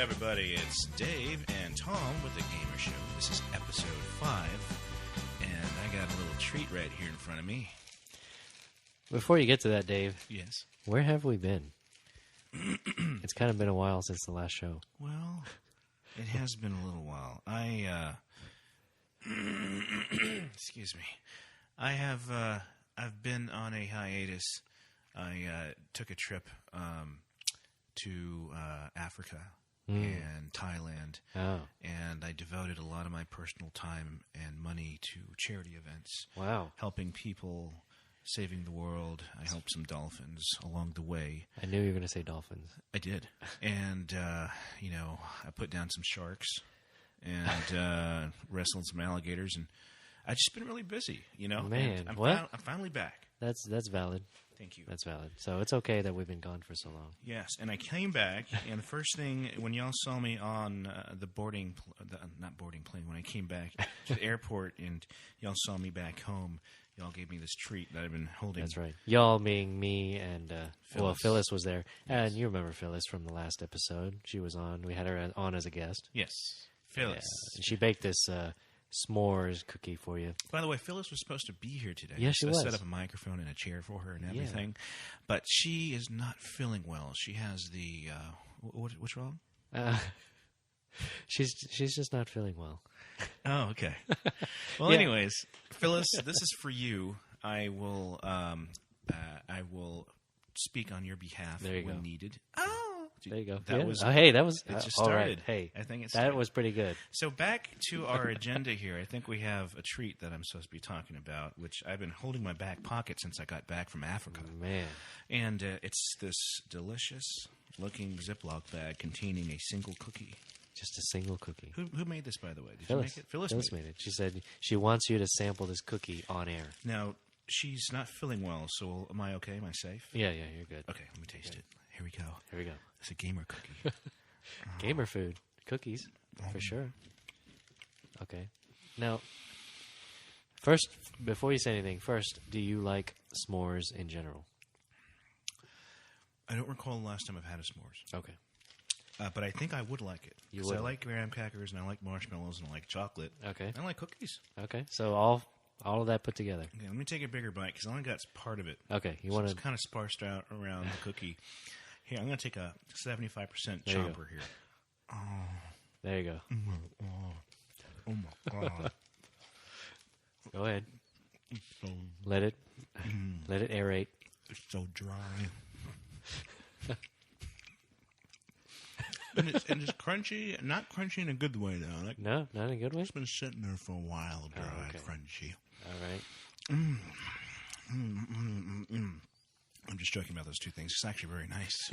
everybody. It's Dave and Tom with the Gamrz Show. This is episode 5, and I got a little treat right here in front of me. Before you get to that, Dave. Yes. Where have we been? It's kind of been a while since the last show. Well, it has been a little while. Excuse me. I've been on a hiatus. I took a trip to Africa and Thailand, and I devoted a lot of my personal time and money to charity events. Wow. Helping people, saving the world. I helped some dolphins along the way. I knew you were going to say dolphins. I did. And, I put down some sharks and wrestled some alligators, and I've just been really busy, Man, I'm finally back. That's valid. Thank you. That's valid. So it's okay that we've been gone for so long. Yes, and I came back, and the first thing, when y'all saw me on the plane, when I came back to the airport and y'all saw me back home, y'all gave me this treat that I've been holding. That's right. Y'all being me and, Phyllis was there. Yes. And you remember Phyllis from the last episode. She was on. We had her on as a guest. Yes, Phyllis. Yeah. And she baked this s'mores cookie for you. By the way, Phyllis was supposed to be here today. Yes, she was. I set up a microphone and a chair for her and everything. Yeah. But she is not feeling well. She has the... what's wrong? She's just not feeling well. Oh, okay. Well, yeah. Anyways, Phyllis, this is for you. I will speak on your behalf when needed. Oh! There you go. That was. Oh, hey, that was. It just started. Right. Hey, I think that was pretty good. So back to our agenda here. I think we have a treat that I'm supposed to be talking about, which I've been holding in my back pocket since I got back from Africa. Man, and it's this delicious-looking Ziploc bag containing a single cookie. Just a single cookie. Who made this, by the way? Did Phyllis. You make it? Phyllis made it. She said she wants you to sample this cookie on air. Now, she's not feeling well, so am I okay? Am I safe? Yeah, you're good. Okay, let me taste it. Here we go. It's a gamer cookie. Gamer food. Cookies, for sure. Okay. Now, first, before you say anything, do you like s'mores in general? I don't recall the last time I've had a s'mores. Okay. But I think I would like it. Because I like graham crackers, and I like marshmallows, and I like chocolate. Okay. I like cookies. Okay. So all of that put together. Okay, let me take a bigger bite, because I only got part of it. Okay. It's kind of sparsed out around the cookie. Here, I'm going to take a 75% chomper here. Oh. There you go. Oh, my God. Go ahead. It's so, let it aerate. It's so dry. and it's crunchy. Not crunchy in a good way, though. No, not in a good way? It's been sitting there for a while, dry, crunchy. All right. I'm just joking about those two things. It's actually very nice.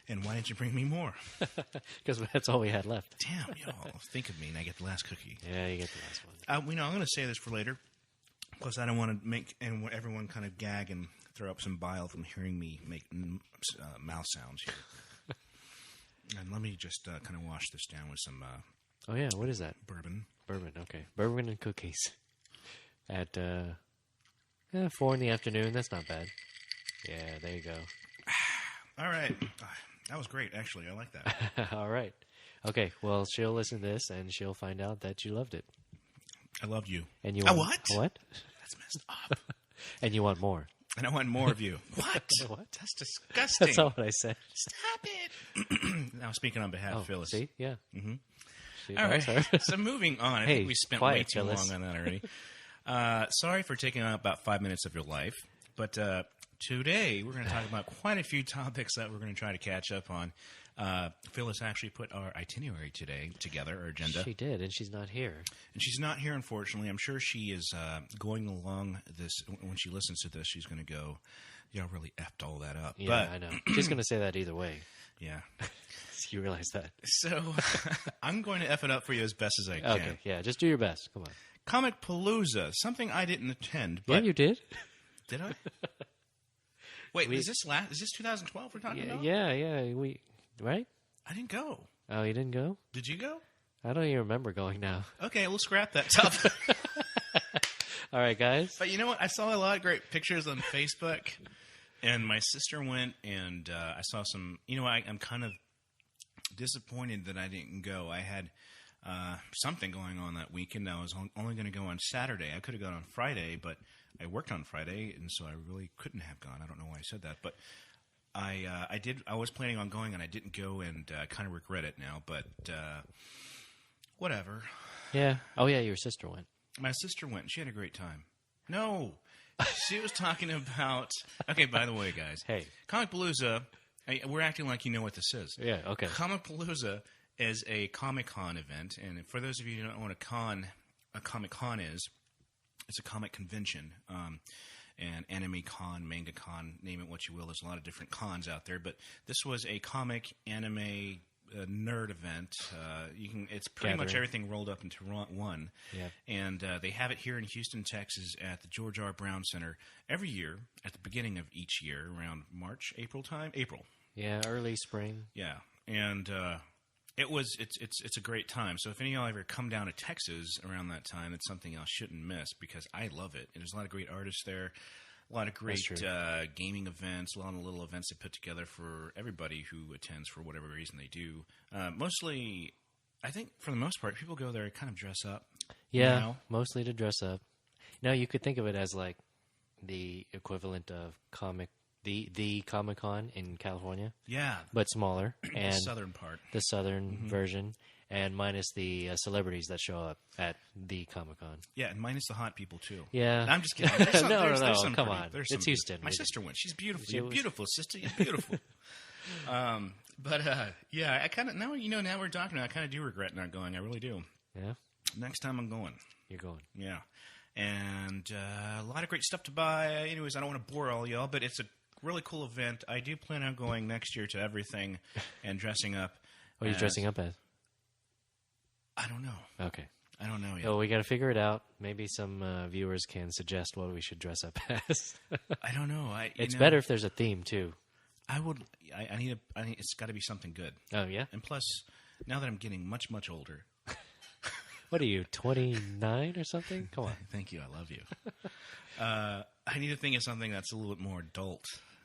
And why didn't you bring me more? Because that's all we had left. Damn, think of me, and I get the last cookie. Yeah, you get the last one. I'm going to say this for later. Plus, I don't want to make everyone kind of gag and throw up some bile from hearing me make mouth sounds here. And let me just kind of wash this down with some... oh, yeah. What is that? Bourbon. Bourbon, okay. Bourbon and cookies. At 4 in the afternoon. That's not bad. Yeah, there you go. All right. That was great, actually. I like that. All right. Okay, well, she'll listen to this, and she'll find out that you loved it. I loved you. And you what? What? That's messed up. And you want more. And I want more of you. What? What? That's disgusting. That's not what I said. Stop it. Now, speaking on behalf of Phyllis. See? Yeah. Mm-hmm. All right. So moving on. I think we spent way too long on that already. Sorry for taking about 5 minutes of your life. But today we're going to talk about quite a few topics that we're going to try to catch up on. Phyllis actually put our itinerary today together, our agenda. She did, and she's not here. And she's not here, unfortunately. I'm sure she is going along this. When she listens to this, she's going to go, y'all really effed all that up. Yeah, but, I know. She's going to say that either way. Yeah. You realize that. So I'm going to F it up for you as best as I can. Okay, yeah, just do your best. Come on. Comic Palooza, something I didn't attend. But yeah, you did. Did I? Wait, is this 2012 we're talking about? Yeah. Right? I didn't go. Oh, you didn't go? Did you go? I don't even remember going now. Okay, we'll scrap that topic. All right, guys. But you know what? I saw a lot of great pictures on Facebook, and my sister went, and I saw some. You know, I'm kind of disappointed that I didn't go. I had something going on that weekend. I was only going to go on Saturday. I could have gone on Friday, but I worked on Friday, and so I really couldn't have gone. I don't know why I said that, but I did. I was planning on going, and I didn't go, and I kind of regret it now. But whatever. Yeah. Oh yeah, your sister went. My sister went. And she had a great time. No, she was talking about. Okay, by the way, guys. Hey, Comic Palooza. We're acting like you know what this is. Yeah. Okay. Comic Palooza is a Comic-Con event, and for those of you who don't know what a Comic-Con is, it's a comic convention. And anime con, manga con, name it what you will. There's a lot of different cons out there, but this was a comic anime nerd event. It's pretty much everything rolled up into one. Yeah. And they have it here in Houston, Texas, at the George R. Brown Center every year at the beginning of each year, around March, April time. April. Yeah, early spring. Yeah, and it's a great time. So if any of y'all ever come down to Texas around that time, it's something y'all shouldn't miss because I love it. And there's a lot of great artists there, a lot of great gaming events, a lot of little events they put together for everybody who attends for whatever reason they do. Mostly, I think for the most part, people go there to kind of dress up. Yeah, you know? Mostly to dress up. Now you could think of it as like the equivalent of the Comic-Con in California. Yeah. But smaller. And the southern part. The southern version. And minus the celebrities that show up at the Comic-Con. Yeah, and minus the hot people, too. Yeah. I'm just kidding. No, come on. It's Houston. My sister went. She's beautiful. You're beautiful, sister. You're beautiful. Yeah, I kind of, now we're talking, I kind of do regret not going. I really do. Yeah? Next time I'm going. You're going. Yeah. And a lot of great stuff to buy. Anyways, I don't want to bore all y'all, but it's a really cool event. I do plan on going next year to everything and dressing up. What are you dressing up as? I don't know. Okay. I don't know yet. Oh, we got to figure it out. Maybe some viewers can suggest what we should dress up as. I don't know. It's better if there's a theme too. I need. It's got to be something good. Oh yeah. And plus, now that I'm getting much older. What are you, 29 or something? Come on. Thank you. I love you. I need to think of something that's a little bit more adult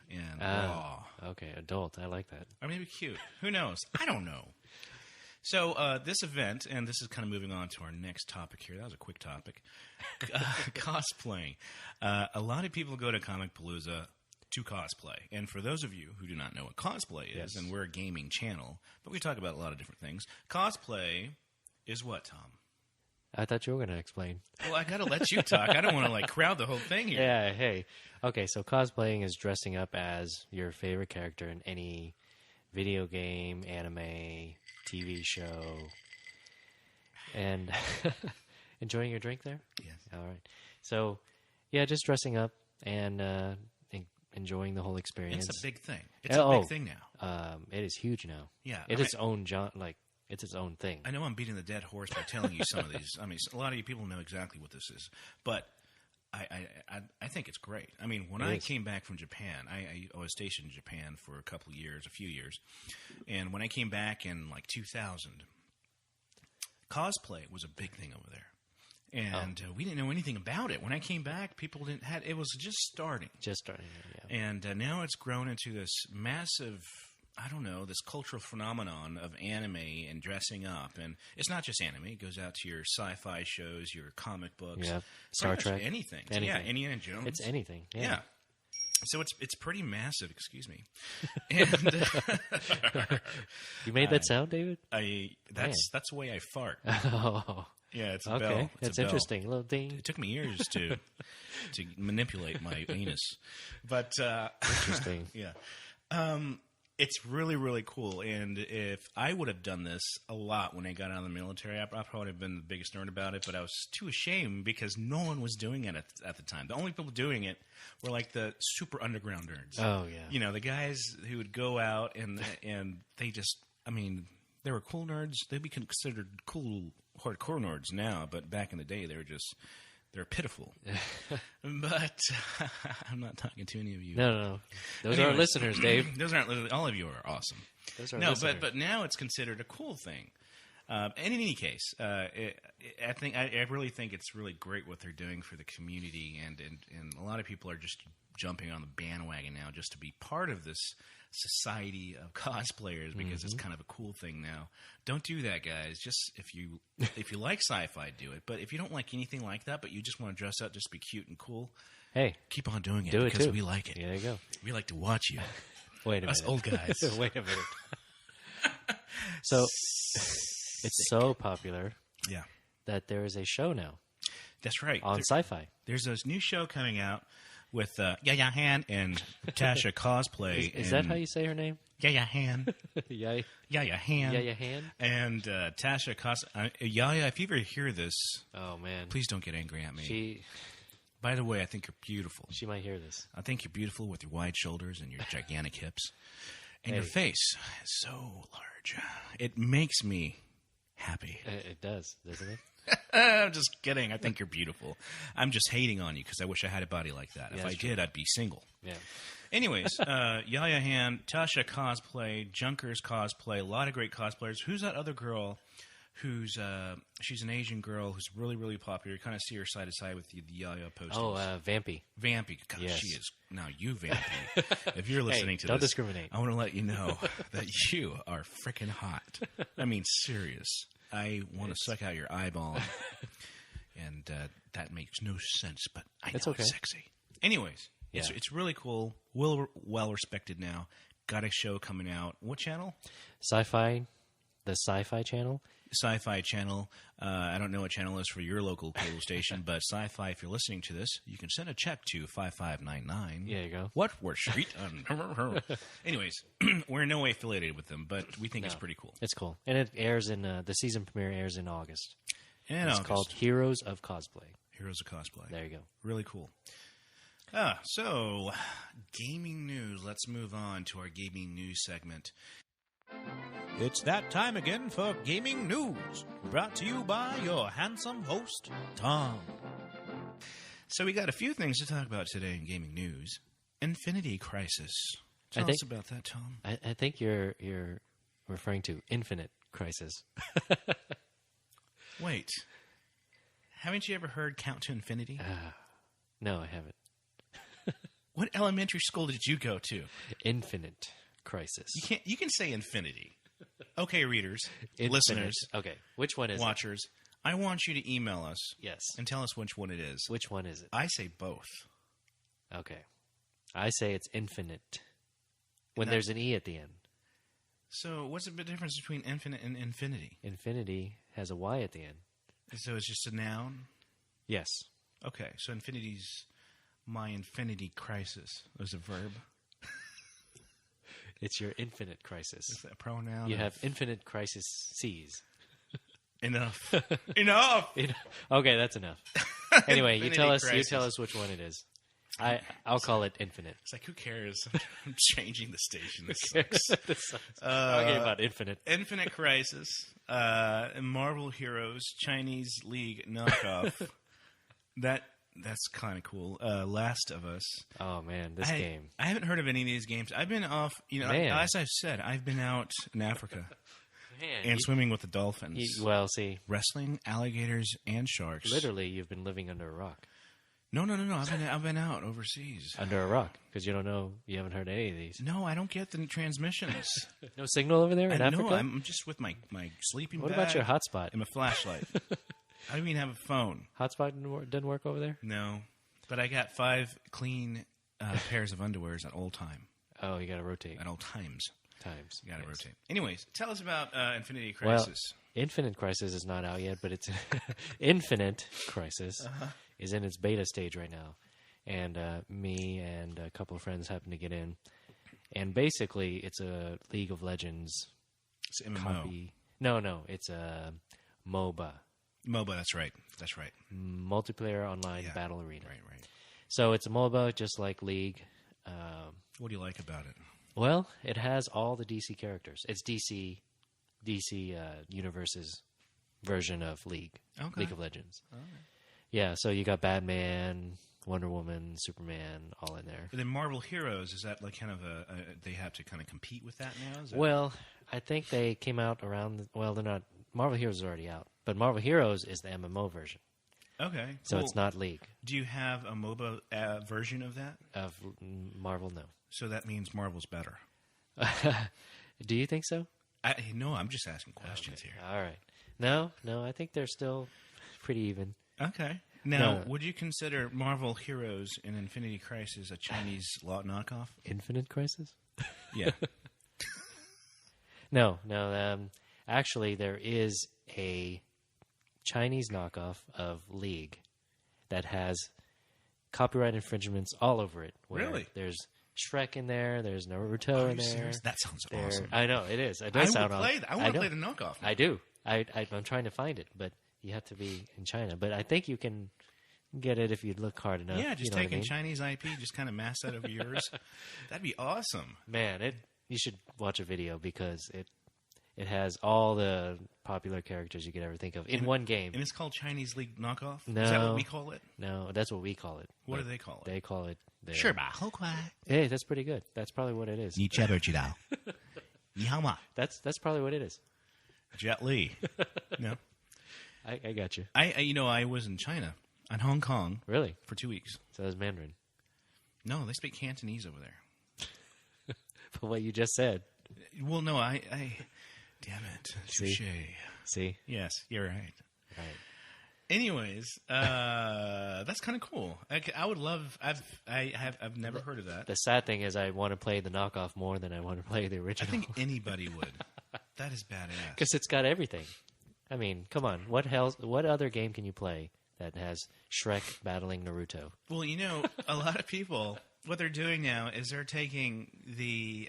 and raw. Okay, adult. I like that. Or maybe cute. Who knows? I don't know. So this event, and this is kind of moving on to our next topic here. That was a quick topic. Cosplaying. A lot of people go to Comic Palooza to cosplay. And for those of you who do not know what cosplay is, and we're a gaming channel, but we talk about a lot of different things, cosplay is what, Tom? I thought you were going to explain. Well, I got to let you talk. I don't want to crowd the whole thing here. Yeah, hey. Okay, so cosplaying is dressing up as your favorite character in any video game, anime, TV show, and enjoying your drink there? Yes. All right. So, yeah, just dressing up and enjoying the whole experience. It's a big thing. It's a big thing now. It is huge now. Yeah. It's its own it's its own thing. I know I'm beating the dead horse by telling you some of these. I mean, a lot of you people know exactly what this is, but I think it's great. I mean, when I came back from Japan, I was stationed in Japan for a few years, and when I came back in 2000, cosplay was a big thing over there, and we didn't know anything about it. When I came back, people didn't have it was just starting, yeah. And now it's grown into this massive. I don't know, this cultural phenomenon of anime and dressing up. And it's not just anime. It goes out to your sci-fi shows, your comic books. Yeah. Star Trek. Anything. Anything. Yeah, Indiana Jones. It's anything. Yeah. So it's pretty massive, excuse me. And you made that sound, David? That's the way I fart. Oh. Yeah, it's a bell. That's interesting. A little ding. It took me years to manipulate my anus. But interesting. Yeah. It's really, really cool, and if I would have done this a lot when I got out of the military, I probably would have been the biggest nerd about it, but I was too ashamed because no one was doing it at the time. The only people doing it were the super underground nerds. Oh, yeah. You know, the guys who would go out and they just, I mean, they were cool nerds. They'd be considered cool hardcore nerds now, but back in the day, they're pitiful. But I'm not talking to any of you. No. Those are our listeners, Dave. Those aren't listeners. All of you are awesome. Those are listeners. but now it's considered a cool thing. And in any case, I really think it's really great what they're doing for the community, and a lot of people are just jumping on the bandwagon now just to be part of this society of cosplayers because it's kind of a cool thing now. Don't do that, guys. Just if you like sci-fi, do it. But if you don't like anything like that, but you just want to dress up, just be cute and cool, hey, keep on doing it do because it too. we like it. Yeah, there you go. We like to watch you. Wait a minute. Us old guys. Wait a minute. So it's so popular that there is a show now. That's right. On Sci-Fi. There's this new show coming out with Yaya Han and Tasha Cosplay. Is that how you say her name? Yaya Han. Yaya Han. Yaya Han? And Tasha Cosplay. Yaya, if you ever hear this, oh man, please don't get angry at me. By the way, I think you're beautiful. She might hear this. I think you're beautiful with your wide shoulders and your gigantic hips. And your face is so large. It makes me happy. It does, doesn't it? I'm just kidding. I think you're beautiful. I'm just hating on you because I wish I had a body like that. If I did, I'd be single. Yeah. Anyways, Yaya Han, Tasha Cosplay, Junkers Cosplay, a lot of great cosplayers. Who's that other girl who's she's an Asian girl who's really, really popular? You kind of see her side to side with the Yaya posters. Oh, Vampy. Vampy. God, yes. She is. Now, you, Vampy. If you're listening to don't this, discriminate. I want to let you know that you are freaking hot. I mean, serious. I want to suck out your eyeball. And that makes no sense, but I know it's sexy. Anyways, it's really cool. Well respected now. Got a show coming out. What channel? Sci-Fi. The Sci-Fi channel. Sci-Fi channel. I don't know what channel is for your local cable station, but Sci-Fi, if you're listening to this, you can send a check to 5599. There you go. What? We're street? Anyways, we're in no way affiliated with them, but we think it's pretty cool. It's cool. And it airs in, the season premiere airs in August. It's called Heroes of Cosplay. Heroes of Cosplay. There you go. Really cool. So, gaming news. Let's move on to our gaming news segment. It's that time again for Gaming News, brought to you by your handsome host, Tom. So we got a few things to talk about today in gaming news. Infinity Crisis. Tell us about that, Tom. I think you're referring to Infinite Crisis. Wait. Haven't you ever heard Count to Infinity? No, I haven't. What elementary school did you go to? Infinite Crisis. You can say infinity. Okay, readers, Infinite. listeners. Okay, which one is watchers? I want you to email us. Yes. And tell us which one it is. Which one is it? I say both. Okay. I say it's infinite. When there's an E at the end. So what's the difference between infinite and infinity? Infinity has a Y at the end. So it's just a noun? Yes. Okay, so infinity's my infinity crisis. Is a verb? It's your infinite crisis. Is that a pronoun? You have infinite crisis C's. Enough. Enough! Okay, that's enough. Anyway, you tell us which one it is. I'll call it infinite. It's like, who cares? I'm changing the station. This sucks. Talking about infinite. Infinite Crisis, Marvel Heroes, Chinese League knockoff. That's kind of cool. Last of Us. Oh, man, this game. I haven't heard of any of these games. I've been off, as I've said, I've been out in Africa. And swimming with the dolphins. See. Wrestling, alligators, and sharks. Literally, you've been living under a rock. No. I've been out overseas. Under a rock, because you don't know, you haven't heard any of these. No, I don't get the transmissions. No signal over there in Africa? No, I'm just with my sleeping bag. What about your hotspot? And my flashlight. I don't even have a phone. Hotspot doesn't work over there? No, but I got 5 clean pairs of underwears at all time. Oh, you got to rotate. At all times. You got to rotate. Anyways, tell us about Infinity Crisis. Well, Infinite Crisis is not out yet, but it's Infinite Crisis is in its beta stage right now. And me and a couple of friends happen to get in. And basically, it's a League of Legends It's MMO. copy. No, it's a MOBA. MOBA, that's right. Multiplayer Online Battle Arena. Right. So it's a MOBA just like League. What do you like about it? Well, it has all the DC characters. It's DC Universe's version of League of Legends. Okay. Yeah, so you got Batman, Wonder Woman, Superman, all in there. But then Marvel Heroes, is that like kind of they have to kind of compete with that now? Well, I think they came out around, they're not, Marvel Heroes is already out, but Marvel Heroes is the MMO version. Okay. So it's not League. Do you have a MOBA version of that? Of Marvel, no. So that means Marvel's better. Do you think so? No, I'm just asking questions here. All right. No, I think they're still pretty even. Okay. Now, would you consider Marvel Heroes in Infinity Crisis a Chinese knockoff? Infinite Crisis? Yeah. No. Actually, there is a Chinese knockoff of League that has copyright infringements all over it. Really? There's Shrek in there. There's Naruto in there. Serious? That sounds awesome. I know, it is. It does sound awesome. I want to play the knockoff. I do. I'm trying to find it, but you have to be in China. But I think you can get it if you look hard enough. Yeah, just taking Chinese IP, just kind of mass that over yours. That'd be awesome. Man, you should watch a video because it has all the popular characters you could ever think of in one game. And it's called Chinese League Knockoff? No. Is that what we call it? No, that's what we call it. What do they call it? They call it... Hey, that's pretty good. That's probably what it is. That's probably what it is. Jet Li. No. I got you. I was in China, in Hong Kong. Really? For 2 weeks. So that's Mandarin. No, they speak Cantonese over there. For what you just said. Well, no, damn it. Touche. See? Yes, you're right. Right. Anyways, that's kind of cool. I would love. I've never heard of that. The sad thing is, I want to play the knockoff more than I want to play the original. I think anybody would. That is badass. Because it's got everything. I mean, come on. What other game can you play that has Shrek battling Naruto? Well, a lot of people, what they're doing now is they're taking the.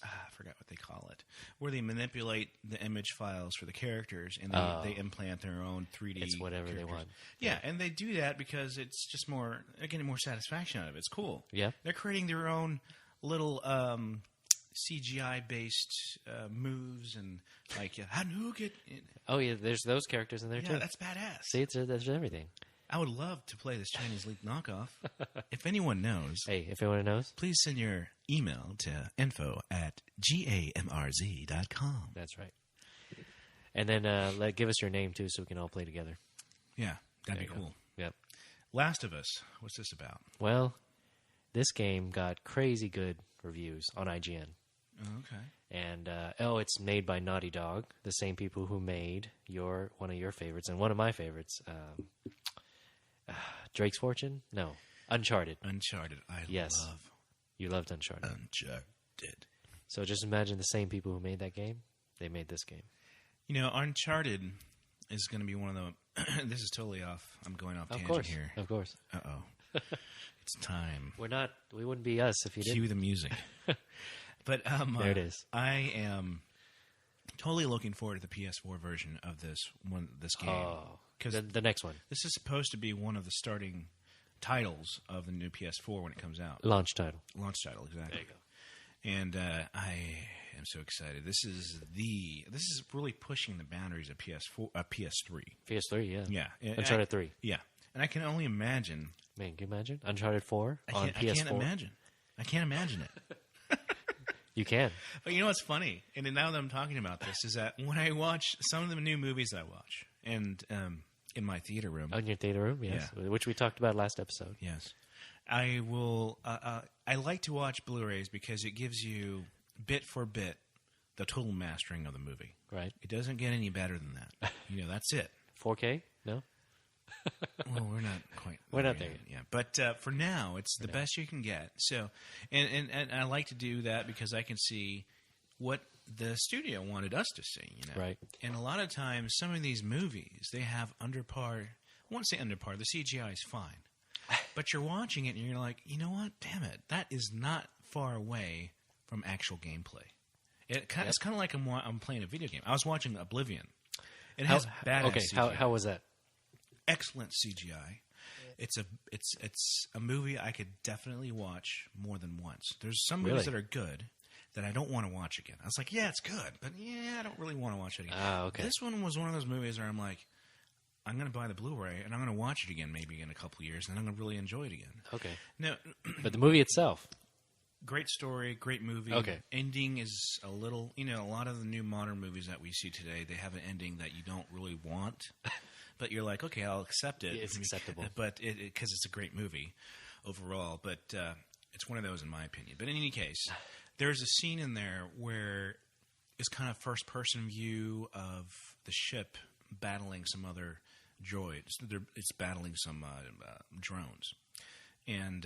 I forgot what they call it, where they manipulate the image files for the characters and they implant their own 3D. It's whatever characters. they want. Yeah, and they do that because it's just more. They're getting more satisfaction out of it. It's cool. Yeah, they're creating their own little CGI based moves and Hadouken. Oh yeah, there's those characters in there too. Yeah, that's badass. See, there's everything. I would love to play this Chinese League knockoff. If anyone knows... Hey, if anyone knows... Please send your email to info@gamrz.com. That's right. And then give us your name, too, so we can all play together. Yeah, that'd be cool. Yep. Last of Us. What's this about? Well, this game got crazy good reviews on IGN. Oh, okay. And, it's made by Naughty Dog, the same people who made one of your favorites and one of my favorites, Drake's Fortune? No. Uncharted. Love. You loved Uncharted. Uncharted. So just imagine the same people who made that game. They made this game. Uncharted is going to be one of the... This is totally off. I'm going off tangent here. Of course. Uh-oh. It's time. We wouldn't be us if you didn't. Cue the music. But there it is. I am totally looking forward to the PS4 version of this game. Oh, the next one. This is supposed to be one of the starting titles of the new PS4 when it comes out. Launch title, exactly. There you go. And I am so excited. This is really pushing the boundaries of PS3. PS3, yeah. Yeah. Uncharted 3. Yeah. And I can only imagine. Man, can you imagine? Uncharted 4 on PS4? I can't imagine it. You can. But you know what's funny? And now that I'm talking about this, is that when I watch some of the new movies I watch, and in my theater room. Oh, in your theater room, yes. Yeah. Which we talked about last episode. Yes. I will. I like to watch Blu-rays because it gives you, bit for bit, the total mastering of the movie. Right. It doesn't get any better than that. That's it. 4K? No? Well, we're not quite. We're not there yet. Yeah, but for now, it's the best you can get. So, and I like to do that because I can see what the studio wanted us to see. Right. And a lot of times, some of these movies they have under par. I won't say under par. The CGI is fine, but you're watching it and you're like, you know what? Damn it, that is not far away from actual gameplay. It's kind of like I'm playing a video game. I was watching Oblivion. It has badass CGI. How was that? Excellent CGI. It's a movie I could definitely watch more than once. There's some movies that are good that I don't want to watch again. I was like, yeah, it's good, but I don't really want to watch it again. Okay. This one was one of those movies where I'm like, I'm going to buy the Blu-ray and I'm going to watch it again maybe in a couple of years and I'm going to really enjoy it again. Okay. Now, but the movie itself. Great story, great movie. Okay. Ending is a little, a lot of the new modern movies that we see today, they have an ending that you don't really want. But you're like, okay, I'll accept it. It's acceptable. But because it's a great movie overall. But it's one of those in my opinion. But in any case, there's a scene in there where it's kind of first-person view of the ship battling some other droids. It's battling some drones. And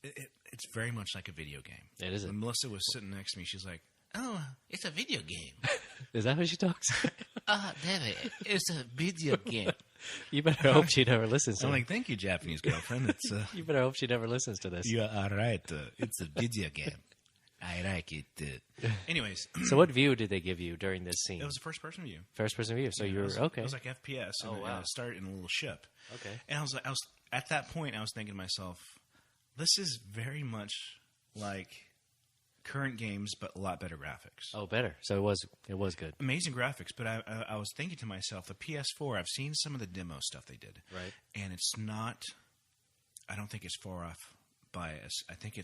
it's very much like a video game. It is. When Melissa was sitting next to me, she's like, "Oh, it's a video game." Is that how she talks? David, it's a video game. You better hope she never listens to it. I'm like, "Thank you, Japanese girlfriend." It's, you better hope she never listens to this. You are right. It's a video game. I like it. Anyways. So what view did they give you during this scene? It was a first-person view. First-person view. So you're okay. It was like FPS. And it started in a little ship. Okay. And I was at that point, I was thinking to myself, this is very much like current games, but a lot better graphics. Oh, better. So it was good. Amazing graphics, but I was thinking to myself, the PS4, I've seen some of the demo stuff they did. Right. And it's not, I don't think it's far off by us. I think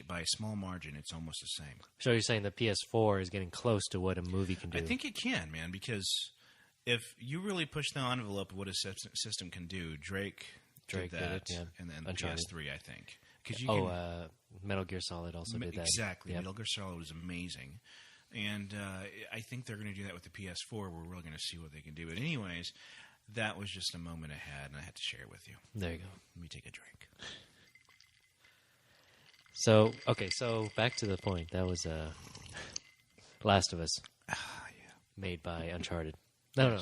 by a small margin, it's almost the same. So you're saying the PS4 is getting close to what a movie can do? I think it can, man, because if you really push the envelope of what a system can do, Drake did that, did it, yeah. And then Uncharted. PS3, I think. Metal Gear Solid also did that. Exactly. Yep. Metal Gear Solid was amazing. And I think they're going to do that with the PS4. We're really going to see what they can do. But anyways, that was just a moment I had, and I had to share it with you. There you go. Let me take a drink. So back to the point. That was Last of Us. Yeah. Made by Uncharted. No.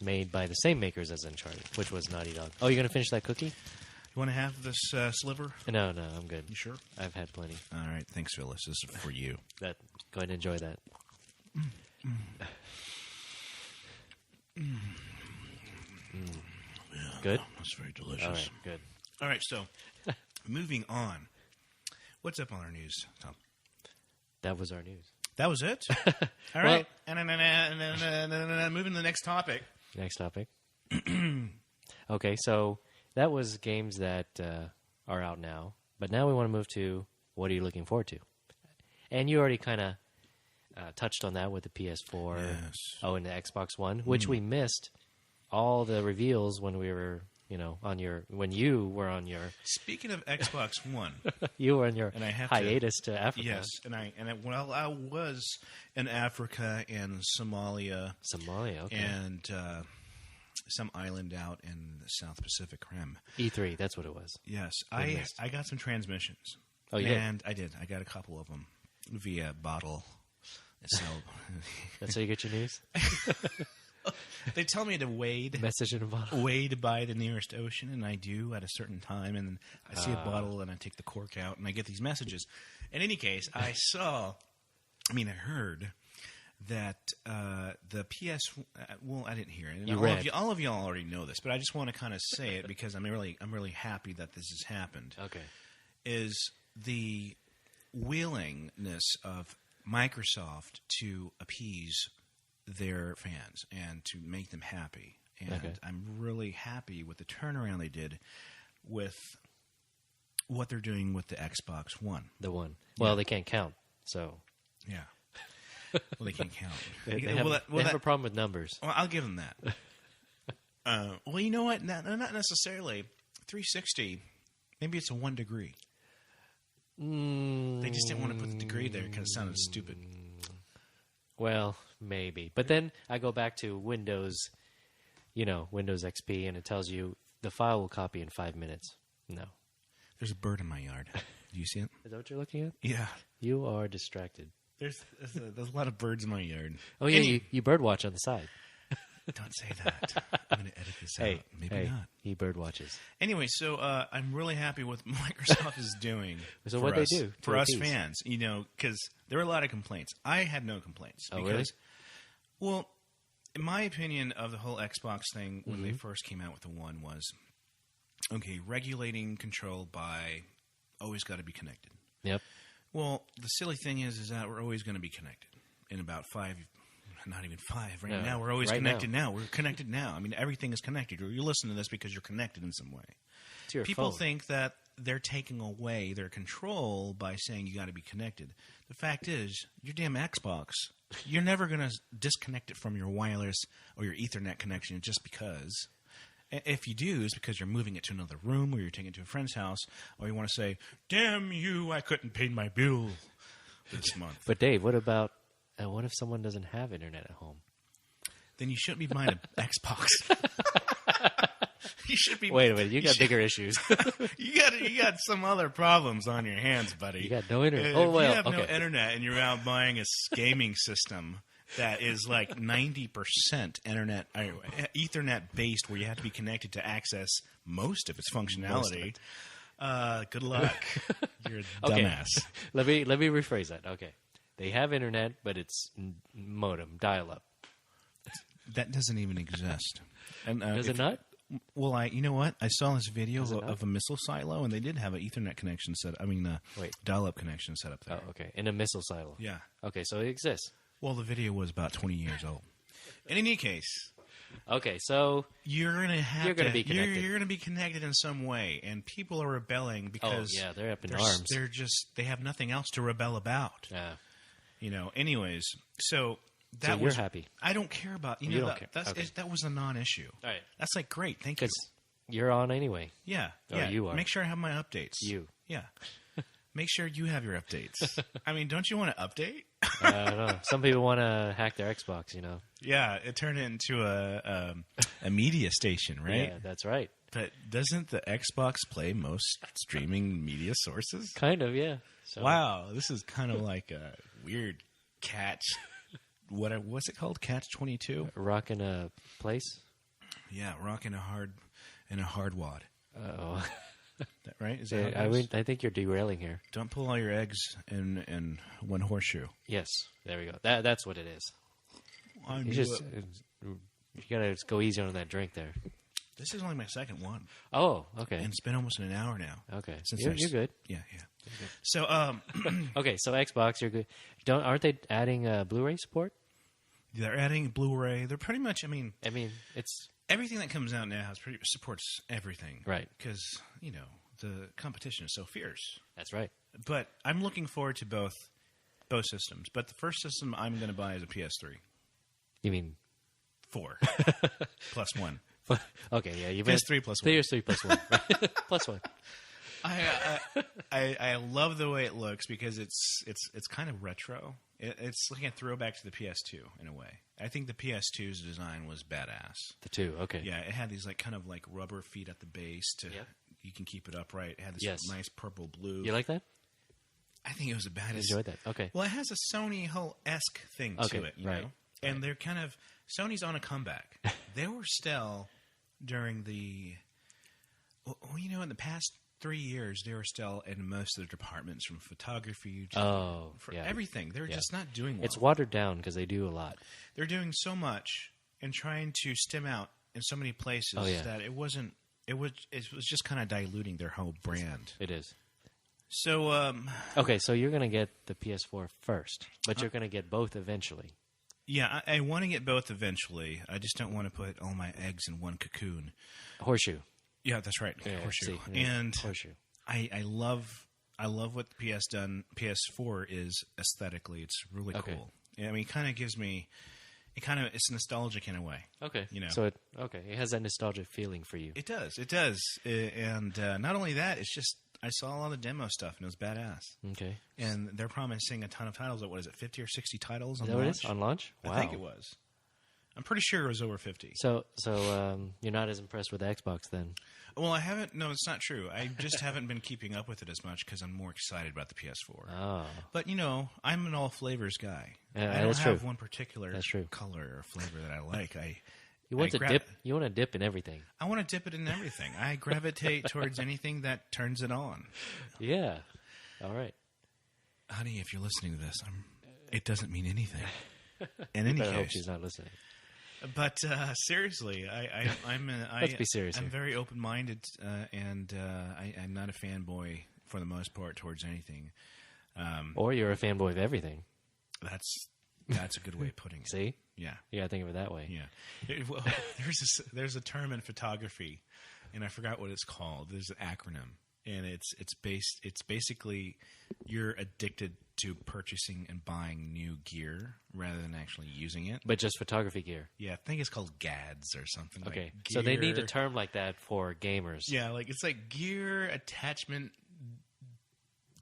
Made by the same makers as Uncharted, which was Naughty Dog. Oh, you're going to finish that cookie? You want to have this sliver? No, I'm good. You sure? I've had plenty. All right. Thanks, Phyllis. This is for you. Go ahead and enjoy that. Yeah, good? That's very delicious. All right, good. All right, so moving on. What's up on our news, Tom? That was our news. That was it? All right. And then moving to the next topic. Next topic. Okay, so that was games that are out now. But now we want to move to what are you looking forward to? And you already kind of touched on that with the PS4. Yes. Oh, and the Xbox One, which we missed all the reveals when we were, when you were on your... Speaking of Xbox One. You were on your hiatus to Africa. Yes, while I was in Africa and Somalia. Somalia, okay. And some island out in the South Pacific Rim. E3, that's what it was. Yes, I got some transmissions. Oh, you did? I did. I got a couple of them via bottle. So that's how you get your news? They tell me to wade. Message in a bottle. Wade by the nearest ocean, and I do at a certain time. And then I see a bottle, and I take the cork out, and I get these messages. In any case, I heard that the PS. Well, I didn't hear it. All of y'all already know this, but I just want to kind of say it because I'm really happy that this has happened. Okay, is the willingness of Microsoft to appease their fans and to make them happy. And I'm really happy with the turnaround they did with what they're doing with the Xbox One. The One. Well, they can't count, so... Yeah. Well, they can't count. They have a problem with numbers. Well, I'll give them that. Well, you know what? Not necessarily. 360, maybe it's a 1 degree. They just didn't want to put the degree there because it sounded stupid. Well, maybe. But then I go back to Windows, Windows XP, and it tells you the file will copy in 5 minutes. No. There's a bird in my yard. Do you see it? Is that what you're looking at? Yeah. You are distracted. There's a lot of birds in my yard. Oh, yeah, you bird watch on the side. Don't say that. I'm going to edit this out. Maybe not. He bird watches. Anyway, so I'm really happy with what Microsoft is doing. So what they do for us fans, because there were a lot of complaints. I had no complaints. Oh, really? Well, in my opinion of the whole Xbox thing when they first came out with the One was, okay, regulating control by always got to be connected. Yep. Well, the silly thing is that we're always going to be connected in about 5 not even 5. Right now, we're always connected now. We're connected now. I mean, everything is connected. You're listening to this because you're connected in some way. To your People phone. think that they're taking away their control by saying you got to be connected. The fact is, your damn Xbox, you're never going to disconnect it from your wireless or your Ethernet connection just because. If you do, it's because you're moving it to another room or you're taking it to a friend's house or you want to say, damn you, I couldn't pay my bill. this month. But Dave, what about what if someone doesn't have internet at home? Then you shouldn't be buying an Xbox. You should be. Wait a minute, you got bigger issues. you got some other problems on your hands, buddy. You got no internet. If you have no internet and you're out buying a gaming system that is like 90% internet Ethernet based, where you have to be connected to access most of its functionality. Good luck. You're a dumbass. Let me rephrase that. Okay, they have internet, but it's modem, dial-up. That doesn't even exist. And does it not? Well, you know what? I saw this video of a missile silo, and they did have an Ethernet connection dial-up connection set up there. Oh, okay. In a missile silo. Yeah. Okay, so it exists. Well, the video was about 20 years old. In any case. Okay, so you're going to be connected. You're going to be connected in some way, and people are rebelling because they're up in arms. They have nothing else to rebel about. Yeah. Anyways, so you're happy. I don't care about you don't care. That was a non-issue. All right. That's like great. Thank you. Because you're on anyway. Yeah. Or you are. Make sure I have my updates. You. Yeah. Make sure you have your updates. I mean, don't you want to update? I don't know. Some people want to hack their Xbox, Yeah, it turned into a media station, right? Yeah, that's right. But doesn't the Xbox play most streaming media sources? Kind of, yeah. So, wow, this is kind of like a weird catch. What's it called? Catch 22? Rock in a place? Yeah, rock in a hard wad. Uh-oh. That right? Is that how it is? I think you're derailing here. Don't pull all your eggs in one horseshoe. Yes, there we go. That's what it is. You gotta go easy on that drink there. This is only my second one. Oh, okay. And it's been almost an hour now. Okay, you're good. Yeah. So, okay, so Xbox, you're good. Aren't they adding Blu-ray support? They're adding Blu-ray. They're pretty much. I mean, it's everything that comes out now supports everything, right? Because the competition is so fierce. That's right. But I'm looking forward to both systems. But the first system I'm going to buy is a PS3. You mean 4 plus 1? Okay, yeah, you PS3 plus 1. PS3 plus 1, right? Plus 1. I love the way it looks because it's kind of retro. It's like a throwback to the PS2 in a way. I think the PS2's design was badass. The 2, okay. Yeah, it had these kind of rubber feet at the base you can keep it upright. It had this nice purple blue. You like that? I think it was a badass. You enjoyed that? Okay. Well, it has a Sony esque thing to it, you know? And they're kind of Sony's on a comeback. They were still during the in the past 3 years, they were still in most of the departments, from photography to everything. They're just not doing well. It's watered down because they do a lot. They're doing so much and trying to stem out in so many places that it was just kind of diluting their whole brand. It is. So okay, so you're going to get the PS4 first, but you're going to get both eventually. Yeah, I want to get both eventually. I just don't want to put all my eggs in one cocoon. Horseshoe. Yeah, that's right. Yeah, horseshoe. And horseshoe. I love what the PS4 is aesthetically. It's really cool. I mean, it kind of gives me it's nostalgic in a way. Okay. So it has that nostalgic feeling for you. It does. And not only that, it's just I saw a lot of demo stuff and it was badass. Okay. And they're promising a ton of titles. What is it, 50 or 60 titles on launch? Is that what it is? On launch? Wow. I think it was. I'm pretty sure it was over 50. So you're not as impressed with the Xbox then? Well, I haven't. No, it's not true. I just haven't been keeping up with it as much because I'm more excited about the PS4. Oh. But, I'm an all flavors guy. Yeah, I don't have one particular color or flavor that I like. You want to dip in everything. I want to dip it in everything. I gravitate towards anything that turns it on. Yeah. All right. Honey, if you're listening to this, it doesn't mean anything. In any case. I hope she's not listening. But seriously, Let's be serious. I'm very open-minded, and I'm not a fanboy for the most part towards anything. Or you're a fanboy of everything. That's a good way of putting it. See? Yeah. You got to think of it that way. Yeah. Well, there's a term in photography, and I forgot what it's called. There's an acronym, and it's basically you're addicted to purchasing and buying new gear rather than actually using it. But just photography gear. Yeah, I think it's called GADS or something. Okay, like so they need a term like that for gamers. Yeah, it's like gear attachment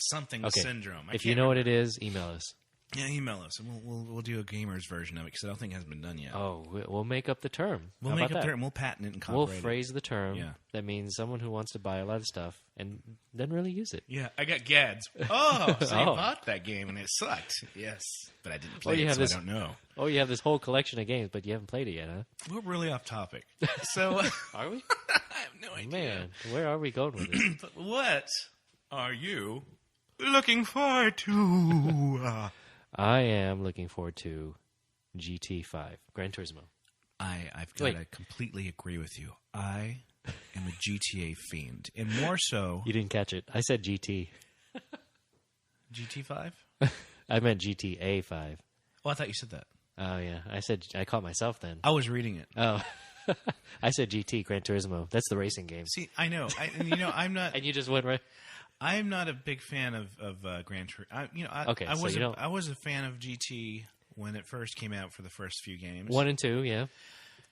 something syndrome. If you know what it is, email us. Yeah, email us, and we'll do a Gamrz version of it because I don't think it has been done yet. Oh, we'll make up the term. We'll make up the term. We'll patent it and copyright it. We'll phrase the term. Yeah. That means someone who wants to buy a lot of stuff and doesn't really use it. Yeah, I got Gads. Oh, so you bought that game and it sucked. Yes, but I didn't play it, so I don't know. Oh, you have this whole collection of games, but you haven't played it yet, huh? We're really off topic. So are we? I have no idea. Man, where are we going with this? But what are you looking forward to? I am looking forward to GT5, Gran Turismo. I've got to completely agree with you. I am a GTA fiend, and more so... You didn't catch it. I said GT. GT5? I meant GTA 5. Oh, I thought you said that. Oh, yeah. I caught myself then. I was reading it. Oh. I said GT, Gran Turismo. That's the racing game. See, I know. I'm not... And you just went right... I'm not a big fan of Gran Turismo. I was a fan of GT when it first came out for the first few games. 1 and 2, yeah.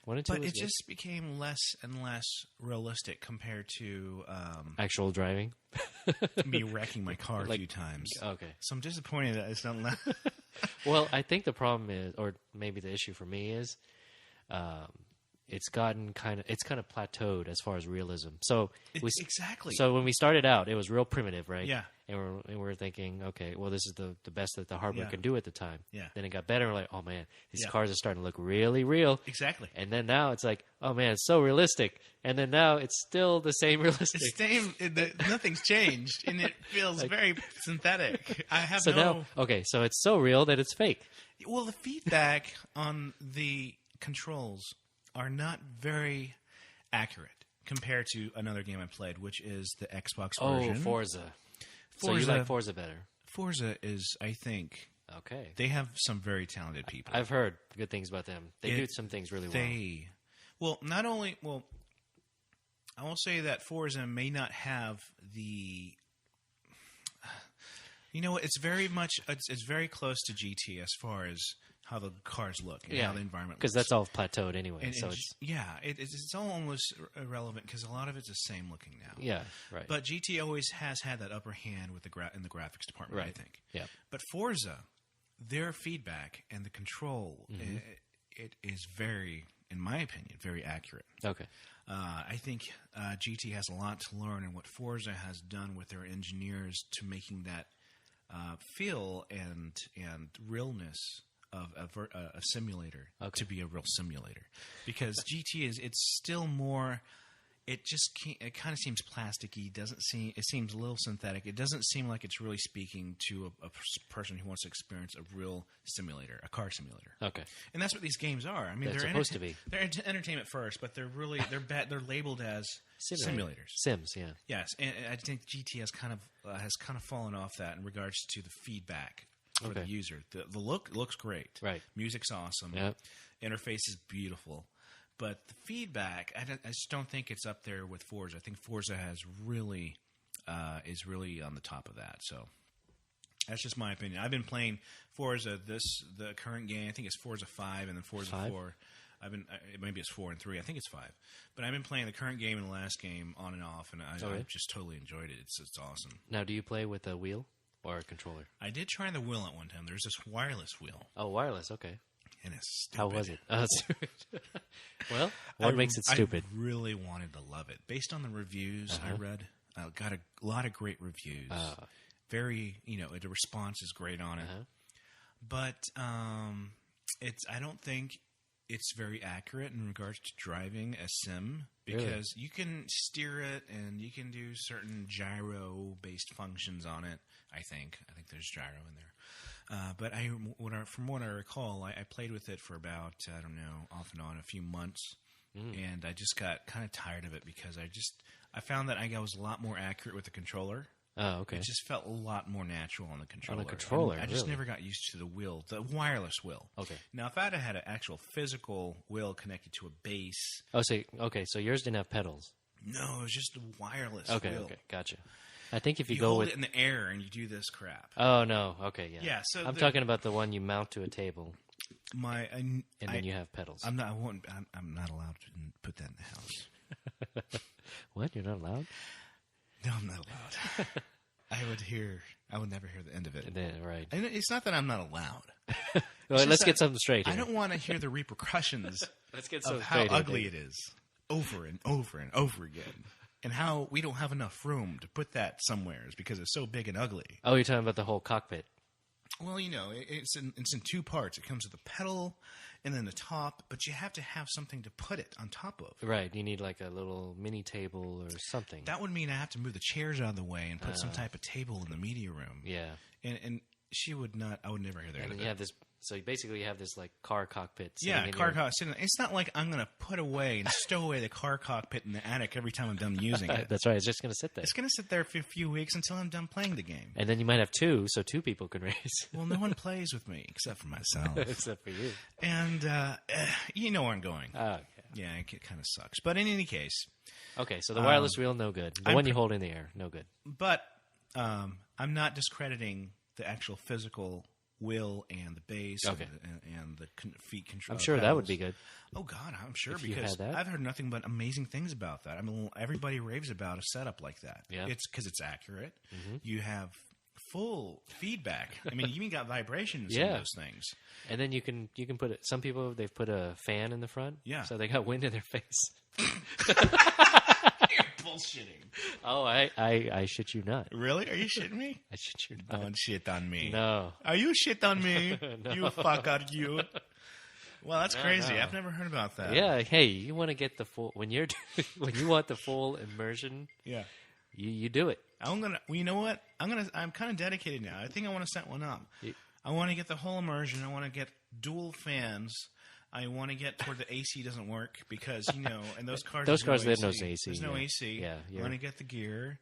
1 and 2 but it just became less and less realistic compared to... actual driving? me wrecking my car a few times. Okay. So I'm disappointed that it's not... Well, I think the problem is, or maybe the issue for me is... it's kind of plateaued as far as realism. So exactly. So when we started out, it was real primitive, right? Yeah. And we're thinking, okay, well, this is the best that the hardware can do at the time. Yeah. Then it got better. And we're like, oh man, these cars are starting to look really real. Exactly. And then now it's like, oh man, it's so realistic. And then now it's still the same realistic. It's same. Nothing's changed, and it feels very synthetic. I have so it's so real that it's fake. Well, the feedback on the controls are not very accurate compared to another game I played, which is the Xbox version. Oh, Forza. So you like Forza better? Forza is, I think... Okay. They have some very talented people. I've heard good things about them. They do some things really well. Well, not only... Well, I will say that Forza may not have the... You know, it's very much... It's very close to GT as far as... how the cars look and how the environment looks. Because that's all plateaued anyway. It's all almost irrelevant because a lot of it's the same looking now. Yeah, right. But GT always has had that upper hand with in the graphics department, right. I think. Yeah. But Forza, their feedback and the control, it is very, in my opinion, very accurate. Okay. I think GT has a lot to learn in what Forza has done with their engineers to making that feel and realness of a simulator to be a real simulator, because GT it's still more. It kind of seems plasticky. It seems a little synthetic. It doesn't seem like it's really speaking to a person who wants to experience a real simulator, a car simulator. Okay, and that's what these games are. I mean, they're supposed to be. They're entertainment first, but they're really they're labeled as simulators. Sims, yeah. Yes, and I think GT has kind of fallen off that in regards to the feedback for the user. The look looks great. Right. Music's awesome. Yep. Interface is beautiful. But the feedback, I just don't think it's up there with Forza. I think Forza has is really on the top of that. So that's just my opinion. I've been playing Forza, the current game. I think it's Forza 5 and then Forza 4. Maybe it's 4 and 3. I think it's 5. But I've been playing the current game and the last game on and off, and I've just totally enjoyed it. It's awesome. Now, do you play with a wheel or a controller? I did try the wheel at one time. There's this wireless wheel. Oh, wireless. Okay. And it's stupid. How was it? Well, what makes it stupid? I really wanted to love it. Based on the reviews I read, I got a lot of great reviews. Very, the response is great on it. But I don't think it's very accurate in regards to driving a sim, because you can steer it and you can do certain gyro-based functions on it. I think there's gyro in there. But from what I recall, I played with it for about, I don't know, off and on a few months. And I just got kind of tired of it because I found that I was a lot more accurate with the controller. Oh, okay. It just felt a lot more natural on the controller. On the controller, I just never got used to the wheel, the wireless wheel. Okay. Now, if I'd had an actual physical wheel connected to a base. Oh, so yours didn't have pedals. No, it was just a wireless wheel. Okay, gotcha. I think if you go hold it in the air and you do this crap. Oh no, okay, yeah. Yeah, so I'm talking about the one you mount to a table. And then you have pedals. I'm not allowed to put that in the house. What? You're not allowed? No, I'm not allowed. I would hear I would never hear the end of it. Right. And it's not that I'm not allowed. Well, let's get something straight here. I don't want to hear the repercussions let's get of how ugly it is over and over and over again. And how we don't have enough room to put that somewhere is because it's so big and ugly. Oh, you're talking about the whole cockpit. Well, it's in 2 parts. It comes with the pedal and then the top, but you have to have something to put it on top of. Right. You need like a little mini table or something. That would mean I have to move the chairs out of the way and put some type of table in the media room. Yeah. And she would not. I would never hear that. And then you have this. So basically, you have this like car cockpit. Cockpit. It's not like I'm going to put away and stow away the car cockpit in the attic every time I'm done using it. That's right. It's just going to sit there. It's going to sit there for a few weeks until I'm done playing the game. And then you might have 2, so 2 people can race. Well, no one plays with me except for myself. Except for you. And you know where I'm going. Oh, okay. Yeah, it kind of sucks. But in any case. Okay, so the wireless wheel, no good. The one you hold in the air, no good. But I'm not discrediting the actual physical wheel and the base and the feet control. I'm sure that would be good. Oh, God, I'm sure. If because I've heard nothing but amazing things about that. I mean, everybody raves about a setup like that. Yeah. It's because it's accurate. Mm-hmm. You have full feedback. I mean, you even got vibrations in those things. And then you can put it. Some people, they've put a fan in the front. Yeah. So they got wind in their face. You're bullshitting. Oh, I shit you not. Really? Are you shitting me? I shit you not. Don't shit on me. No. Are you shit on me? No. You fucker, you. Well, that's crazy. No. I've never heard about that. Yeah. Hey, you want to get the full when you want the full immersion. Yeah. You do it. Well, you know what? I'm kind of dedicated now. I think I want to set one up. I want to get the whole immersion. I want to get dual fans. I want to get toward the AC doesn't work because and those cars. They have no AC. There's no AC. Yeah. I'm gonna get the gear.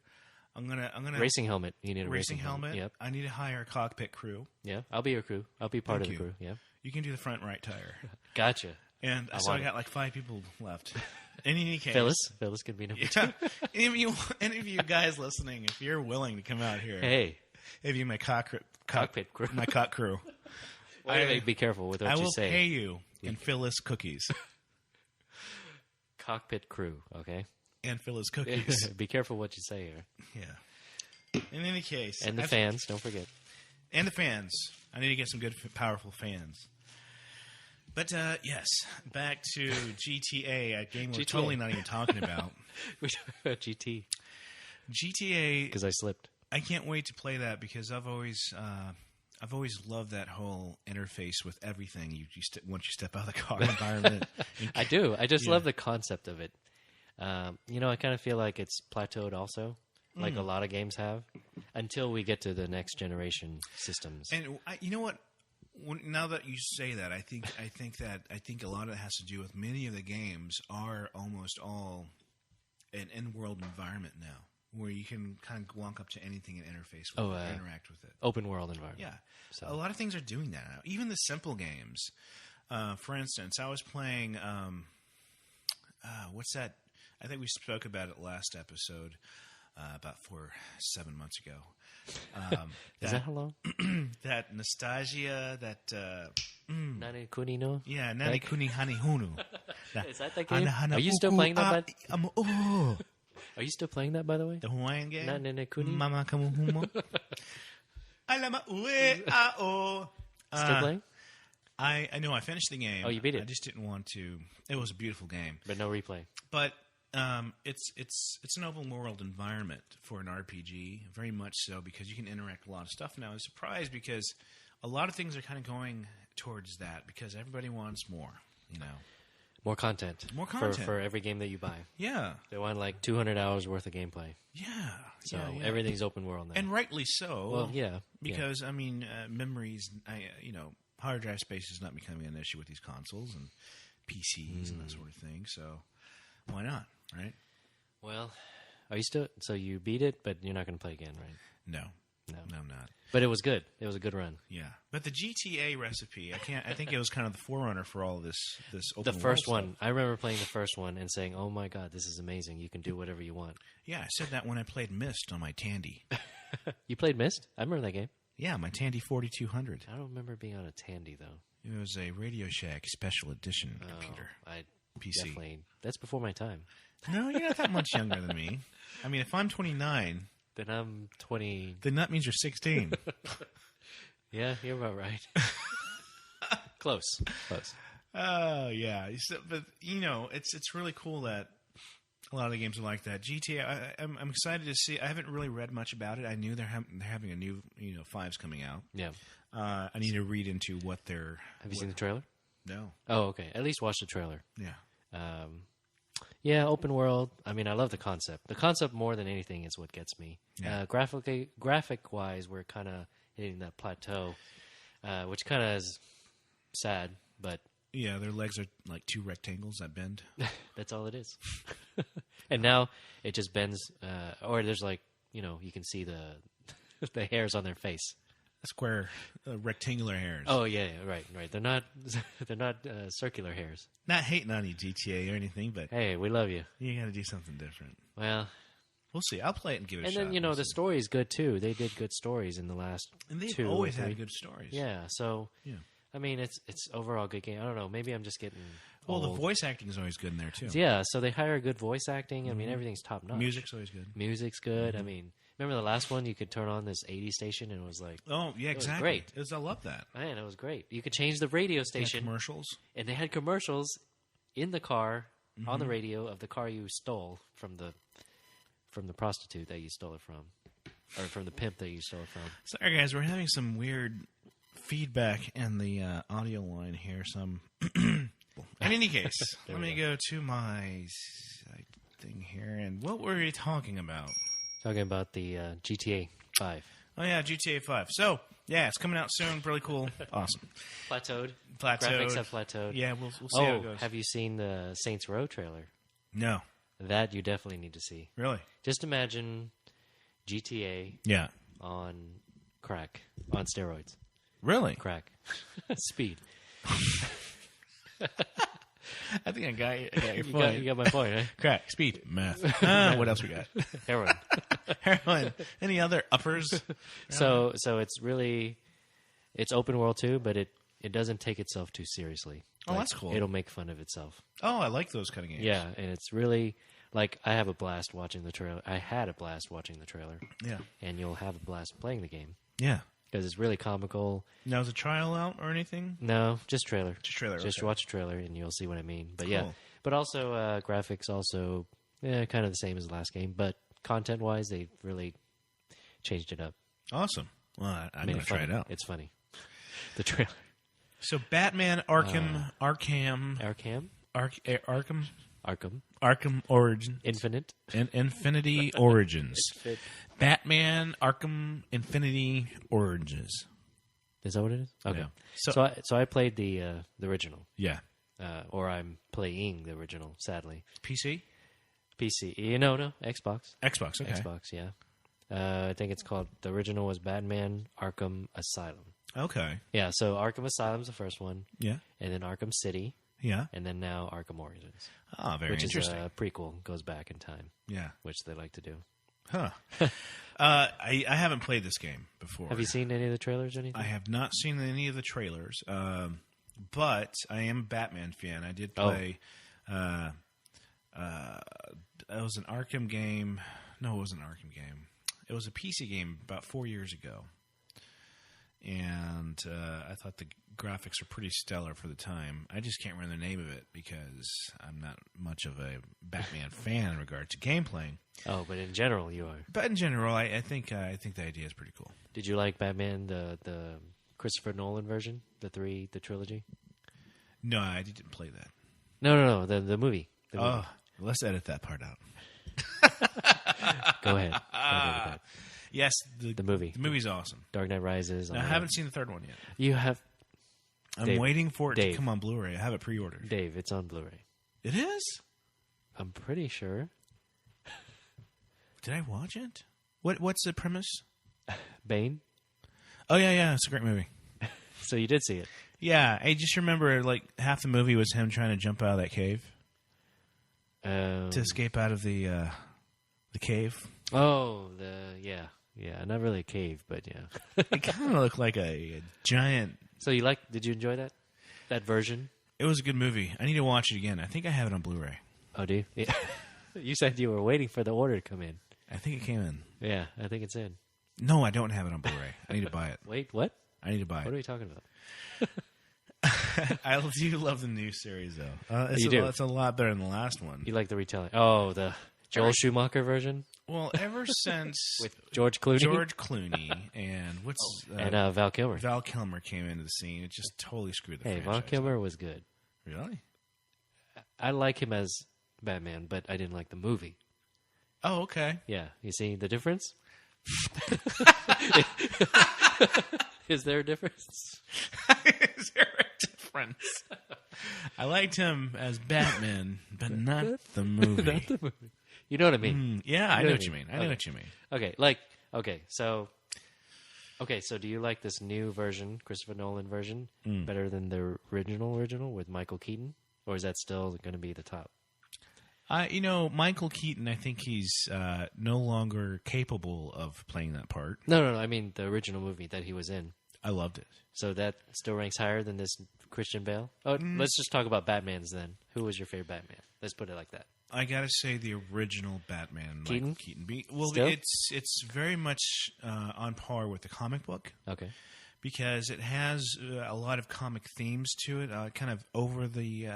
I'm gonna racing helmet. You need a racing helmet. Yep. I need to hire a cockpit crew. Yeah, I'll be your crew. I'll be part of the crew. Yeah. You can do the front right tire. Gotcha. And so I got like 5 people left. In any case, Phyllis can be number 2. Any of you guys listening, if you're willing to come out here, hey, if you my cockpit crew, my cock crew. Be careful with what you say. I will pay you in Phyllis cookies. Cockpit crew, okay? And Phyllis cookies. Be careful what you say here. Yeah. In any case. And the fans, don't forget. And the fans. I need to get some good, powerful fans. But, yes, back to GTA, a game we're totally not even talking about. We talk about GTA. Because I slipped. I can't wait to play that because I've always loved that whole interface with everything. Once you step out of the car environment. I do. I just love the concept of it. I kind of feel like it's plateaued also, like a lot of games have, until we get to the next generation systems. And you know what? Now that you say that, I think a lot of it has to do with many of the games are almost all an in-world environment now, where you can kind of walk up to anything and interface with it, interact with it. Open world environment. Yeah. So. A lot of things are doing that now. Even the simple games. For instance, I was playing, what's that? I think we spoke about it last episode, about 7 months ago. Is that how long? That nostalgia, that... Nani Kuni no? Yeah, Nani Kuni Hani Hunu. Is that that game? Are you still playing that? Are you still playing that, by the way? The Hawaiian game? Nani Kuni? Mama Kamuhumo. Alama ue a-o. Still playing? I know I finished the game. Oh, you beat it? I just didn't want to. It was a beautiful game. But no replay. But it's an open world environment for an RPG, very much so, because you can interact with a lot of stuff. Now, I was surprised because a lot of things are kind of going towards that because everybody wants more, More content. More content. For every game that you buy. Yeah. They want like 200 hours worth of gameplay. Yeah. So everything's open world now. And rightly so. Well, yeah. Because, I mean, memories, hard drive space is not becoming an issue with these consoles and PCs and that sort of thing. So why not, right? Well, are you still... So you beat it, but you're not going to play again, right? No, I'm not. But it was good. It was a good run. Yeah, but the GTA recipe, I think it was kind of the forerunner for all this open The first world one, stuff. I remember playing the first one and saying, "Oh my god, this is amazing! You can do whatever you want." Yeah, I said that when I played Myst on my Tandy. You played Myst? I remember that game. Yeah, my Tandy 4200. I don't remember being on a Tandy though. It was a Radio Shack Special Edition computer. PC. Definitely. That's before my time. No, you're not that much younger than me. I mean, if I'm 29, Then I'm 20. Then that means you're 16. Yeah, you're about right. Close. Oh, yeah. But, it's really cool that a lot of the games are like that. GTA, I'm excited to see. I haven't really read much about it. I knew they're having a new, 5's coming out. Yeah. I need to read into what they're... Have you seen the trailer? No. Oh, okay. At least watch the trailer. Yeah. Yeah, open world. I mean, I love the concept. The concept more than anything is what gets me. Yeah. Graphic-wise, we're kind of hitting that plateau, which kind of is sad, but... Yeah, their legs are like two rectangles that bend. That's all it is. And now it just bends, or there's like, you can see the hairs on their face. Square, rectangular hairs. Oh yeah, right. They're not circular hairs. Not hating on you, GTA or anything, but hey, we love you. You got to do something different. Well, we'll see. I'll play it and give it a shot. And then the story is good too. They did good stories in the last. And they've always had good stories. Yeah. So yeah. I mean, it's overall a good game. I don't know. Maybe I'm just getting old. Well, the voice acting is always good in there too. Yeah. So they hire good voice acting. I mean, everything's top notch. Music's always good. Music's good. I mean. Remember the last one? You could turn on this 80 station and it was like... Oh, yeah, exactly. It was great. I love that. Man, it was great. You could change the radio station. Commercials. And they had commercials in the car, on the radio, of the car you stole from the prostitute that you stole it from. Or from the pimp that you stole it from. Sorry, guys. We're having some weird feedback in the audio line here. In any case, let me go to my thing here. And what were we talking about? Talking about the GTA 5. Oh, yeah, GTA 5. So, yeah, it's coming out soon. Really cool. Awesome. Plateaued. Graphics have plateaued. Yeah, we'll see how it goes. Have you seen the Saints Row trailer? No. That you definitely need to see. Really? Just imagine GTA on crack, on steroids. Really? Crack. Speed. I think I got your point. You got my point, right? Crack, speed, meth. What else we got? Heroin. Any other uppers? So it's really, it's open world too, but it doesn't take itself too seriously. Oh, that's cool. It'll make fun of itself. Oh, I like those kind of games. Yeah, and it's really, like, I have a blast watching the trailer. I had a blast watching the trailer. Yeah. And you'll have a blast playing the game. Yeah. Because it's really comical. Now, is a trial out or anything? No, just trailer. Just watch a trailer and you'll see what I mean. But yeah, but also graphics also kind of the same as the last game. But content-wise, they really changed it up. Awesome. Well, I'm going to try it out. It's funny. The trailer. So Batman Arkham Origins. Infinity Origins. Batman Arkham Infinity Origins. Is that what it is? Okay. Yeah. So I played the original. Yeah. Or I'm playing the original, sadly. PC? No, Xbox. Xbox, okay. Xbox, yeah. I think it's called, the original was Batman Arkham Asylum. Okay. Yeah, so Arkham Asylum's the first one. Yeah. And then Arkham City. Yeah. And then now Arkham Origins. Ah, very interesting. Which is a prequel, goes back in time. Yeah. Which they like to do. Huh. I haven't played this game before. Have you seen any of the trailers or anything? I have not seen any of the trailers, but I am a Batman fan. I did play... it was an Arkham game. No, it wasn't an Arkham game. It was a PC game about 4 years ago. And I thought the graphics are pretty stellar for the time. I just can't remember the name of it because I'm not much of a Batman fan in regard to gameplay. Oh, but in general, you are. But in general, I think the idea is pretty cool. Did you like Batman, the Christopher Nolan version, the trilogy? No, I didn't play that. No, the movie. Oh, let's edit that part out. Go ahead. Yes, the movie. The movie's awesome. Dark Knight Rises. Now, I haven't seen the third one yet. You have. I'm waiting for it to come on Blu-ray. I have it pre-ordered. Dave, it's on Blu-ray. It is? I'm pretty sure. Did I watch it? What's the premise? Bane? Oh, yeah. It's a great movie. So you did see it? Yeah. I just remember, like, half the movie was him trying to jump out of that cave. To escape out of the cave. Oh, yeah. Not really a cave, but yeah. It kind of looked like a giant. So did you enjoy that version? It was a good movie. I need to watch it again. I think I have it on Blu-ray. Oh, do you? Yeah. You said you were waiting for the order to come in. I think it came in. Yeah, I think it's in. No, I don't have it on Blu-ray. I need to buy it. Wait, what? I need to buy it. What are we talking about? I do love the new series, though. You do? It's a lot better than the last one. You like the retelling? Oh, the Joel Schumacher version? Well, ever since... With George Clooney? George Clooney and and Val Kilmer. Val Kilmer came into the scene. It just totally screwed the franchise. Val Kilmer was good. Really? I like him as Batman, but I didn't like the movie. Oh, okay. Yeah. You see the difference? Is there a difference? Is there a difference? I liked him as Batman, but not the movie. Not the movie. You know what I mean? Yeah, I know what you mean. I know what you mean. Okay, so do you like this new version, Christopher Nolan version, better than the original with Michael Keaton? Or is that still going to be the top? Michael Keaton, I think he's no longer capable of playing that part. No. I mean, the original movie that he was in. I loved it. So that still ranks higher than this Christian Bale? Oh, let's just talk about Batmans then. Who was your favorite Batman? Let's put it like that. I gotta say the original Batman, Keaton? Michael Keaton. Well, Still? it's very much on par with the comic book. Okay. Because it has a lot of comic themes to it, kind of over the...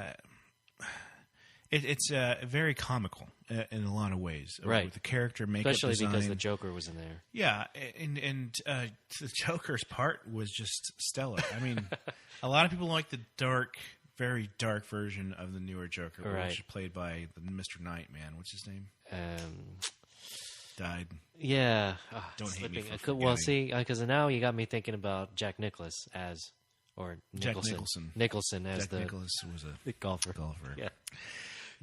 It's very comical in a lot of ways. Right. With the character makeup Especially design. because the Joker was in there. Yeah, and the Joker's part was just stellar. I mean, a lot of people like the very dark version of the newer Joker, which is played by Mr. Nightman. What's his name? Died. Yeah. Don't hate me for forgetting. Well, see, because now you got me thinking about Jack Nicholson as... Or Nicholson. Jack Nicholson. Nicholson as Jack Nicholson was a golfer. Yeah.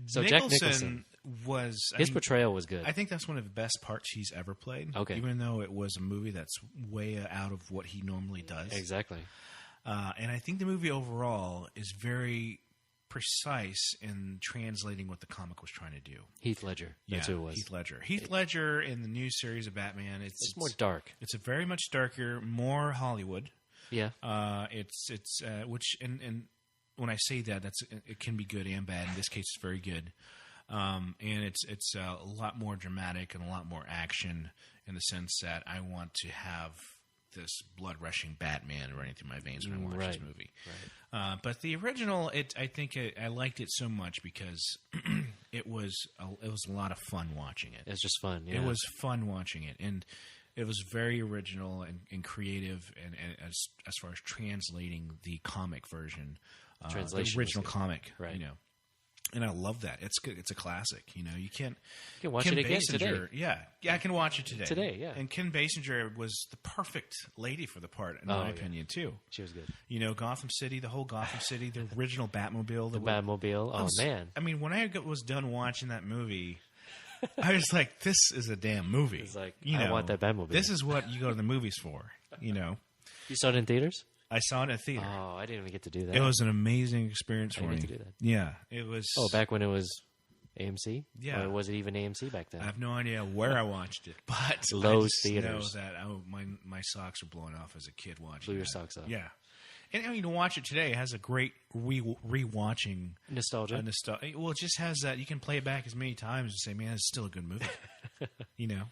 So Nicholson Jack Nicholson was... His portrayal was good. I think that's one of the best parts he's ever played. Okay. Even though it was a movie that's way out of what he normally does. Exactly. And I think the movie overall is very precise in translating what the comic was trying to do. Heath Ledger. That's who it was. Heath Ledger. Heath Ledger in the new series of Batman. It's more dark. It's a very much darker, more Hollywood. Yeah. It's which and when I say that, it can be good and bad. In this case, it's very good. And it's a lot more dramatic and a lot more action in the sense that I want to have this blood rushing Batman running through my veins when I watch this movie. Right. But the original, I liked it so much because it was a lot of fun watching it. It's just fun. Yeah. It was fun watching it, and it was very original and creative, and as far as translating the comic version, the original comic, right? You know, and I love that. It's good. It's a classic. You know, you can watch Kim it again Basinger, today. Yeah, I can watch it today. Today, yeah. And Kim Basinger was the perfect lady for the part, in my opinion, too. She was good. You know, Gotham City, the whole Gotham City, the original Batmobile. The Batmobile. Oh man! I mean, when I was done watching that movie, I was like, "This is a damn movie." It's like, I want that Batmobile. This is what you go to the movies for. You know. You saw it in theaters? I saw it in a theater. Oh, I didn't even get to do that. It was an amazing experience for me. I didn't get to do that. Yeah, it was. Oh, back when it was AMC? Yeah. Or was it even AMC back then? I have no idea where I watched it, but Lowe's I theaters. know that my socks were blowing off as a kid watching. Blew your socks off. Yeah. And I mean, to watch it today, it has a great re-watching nostalgia. Well, it just has that. You can play it back as many times and say, "Man, it's still a good movie." You know,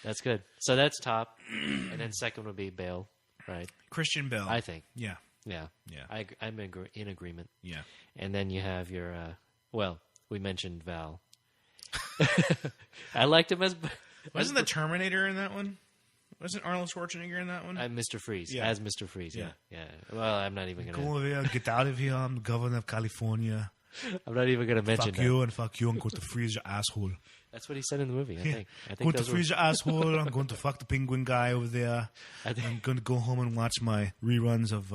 that's good. So that's top, and then second would be Bale, right? Christian Bale, I think. Yeah. I'm in agreement. Yeah. And then you have your. Well, we mentioned Val. I liked him as. Wasn't the Terminator in that one? Wasn't Arnold Schwarzenegger in that one? Mr. Freeze. Yeah. As Mr. Freeze, yeah. Well, I'm not even going to... Go over here, get out of here, I'm the governor of California. I'm not even going to mention that. Fuck you, I'm going to freeze your asshole. That's what he said in the movie, I think. Going to freeze your asshole, I'm going to fuck the penguin guy over there. I'm going to go home and watch my reruns of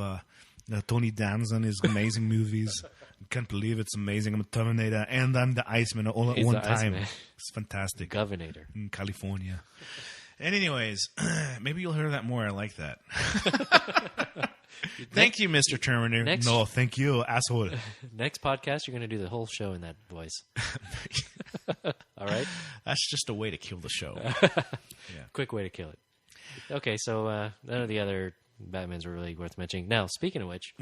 Tony Danza and his amazing movies. I can't believe it's amazing. I'm a Terminator and I'm the Iceman all at one time. Iceman. It's fantastic. Governor. In California. And anyways, maybe you'll hear that more. I like that. Thank you, Mr. Terminator. No, thank you, asshole. Next podcast, you're going to do the whole show in that voice. All right? That's just a way to kill the show. Quick way to kill it. Okay, so none of the other Batmans were really worth mentioning. Now, speaking of which,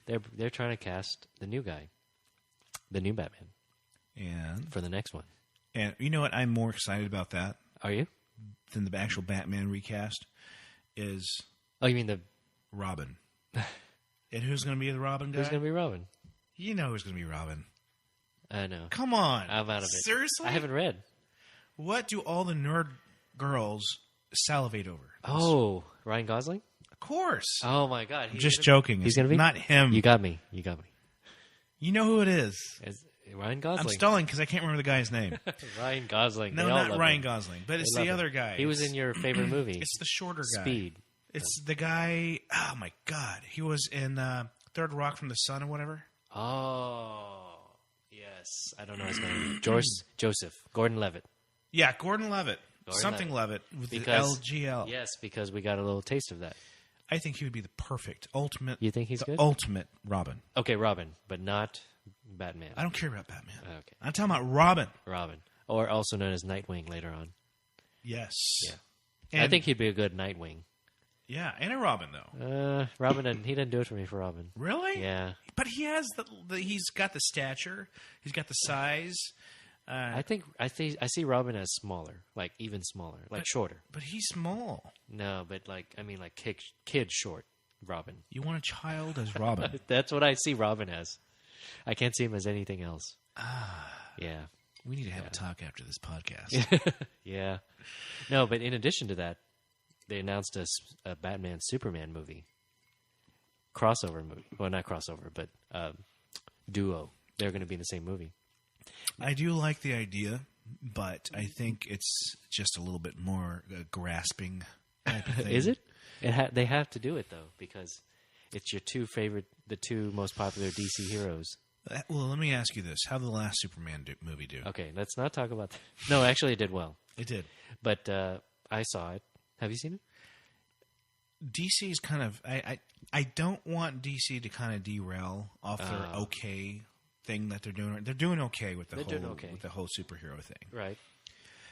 they're trying to cast the new guy, the new Batman, and for the next one. And you know what? I'm more excited about that. Are you? than the actual Batman recast is... Oh, you mean the... Robin. And who's going to be the Robin guy? Who's going to be Robin? You know who's going to be Robin. I know. Come on. I'm out of it. Seriously? I haven't read. What do all the nerd girls salivate over? Oh, Ryan Gosling? Of course. Oh, my God. I'm just joking. He's going to be? Not him. You got me. You know who it is. Ryan Gosling. I'm stalling because I can't remember the guy's name. Ryan Gosling. No, not Ryan Gosling, but it's the other guy. He was in your favorite movie. It's the shorter guy. Speed. It's the guy... Oh, my God. He was in Third Rock from the Sun or whatever. Oh, yes. I don't know his name. Joseph. Gordon-Levitt. Yeah, Gordon-Levitt. Something Levitt with the LGL. Yes, because we got a little taste of that. I think he would be the perfect, ultimate... You think he's good? Ultimate Robin. Okay, Robin, but not Batman. I don't care about Batman. Okay. I'm talking about Robin. Robin. Or also known as Nightwing later on. Yes. Yeah. And I think he'd be a good Nightwing. Yeah, and a Robin, though. Robin, he didn't do it for me for Robin. Really? Yeah. But he has he's got the stature. He's got the size. I see Robin as smaller, like even smaller, like shorter. But he's small. No, but like kid short Robin. You want a child as Robin? That's what I see Robin as. I can't see him as anything else. Yeah. We need to have a talk after this podcast. Yeah. No, but in addition to that, they announced a Batman Superman movie. Crossover movie. Well, not crossover, but duo. They're going to be in the same movie. I do like the idea, but I think it's just a little bit more grasping type of thing. Is it? They have to do it, though, because it's your the two most popular DC heroes. Well, let me ask you this. How did the last Superman movie do? Okay, let's not talk about that. No, actually, it did well. It did. But I saw it. Have you seen it? DC's kind of... I don't want DC to kind of derail off their okay thing that they're doing. They're doing okay with the whole superhero thing. Right.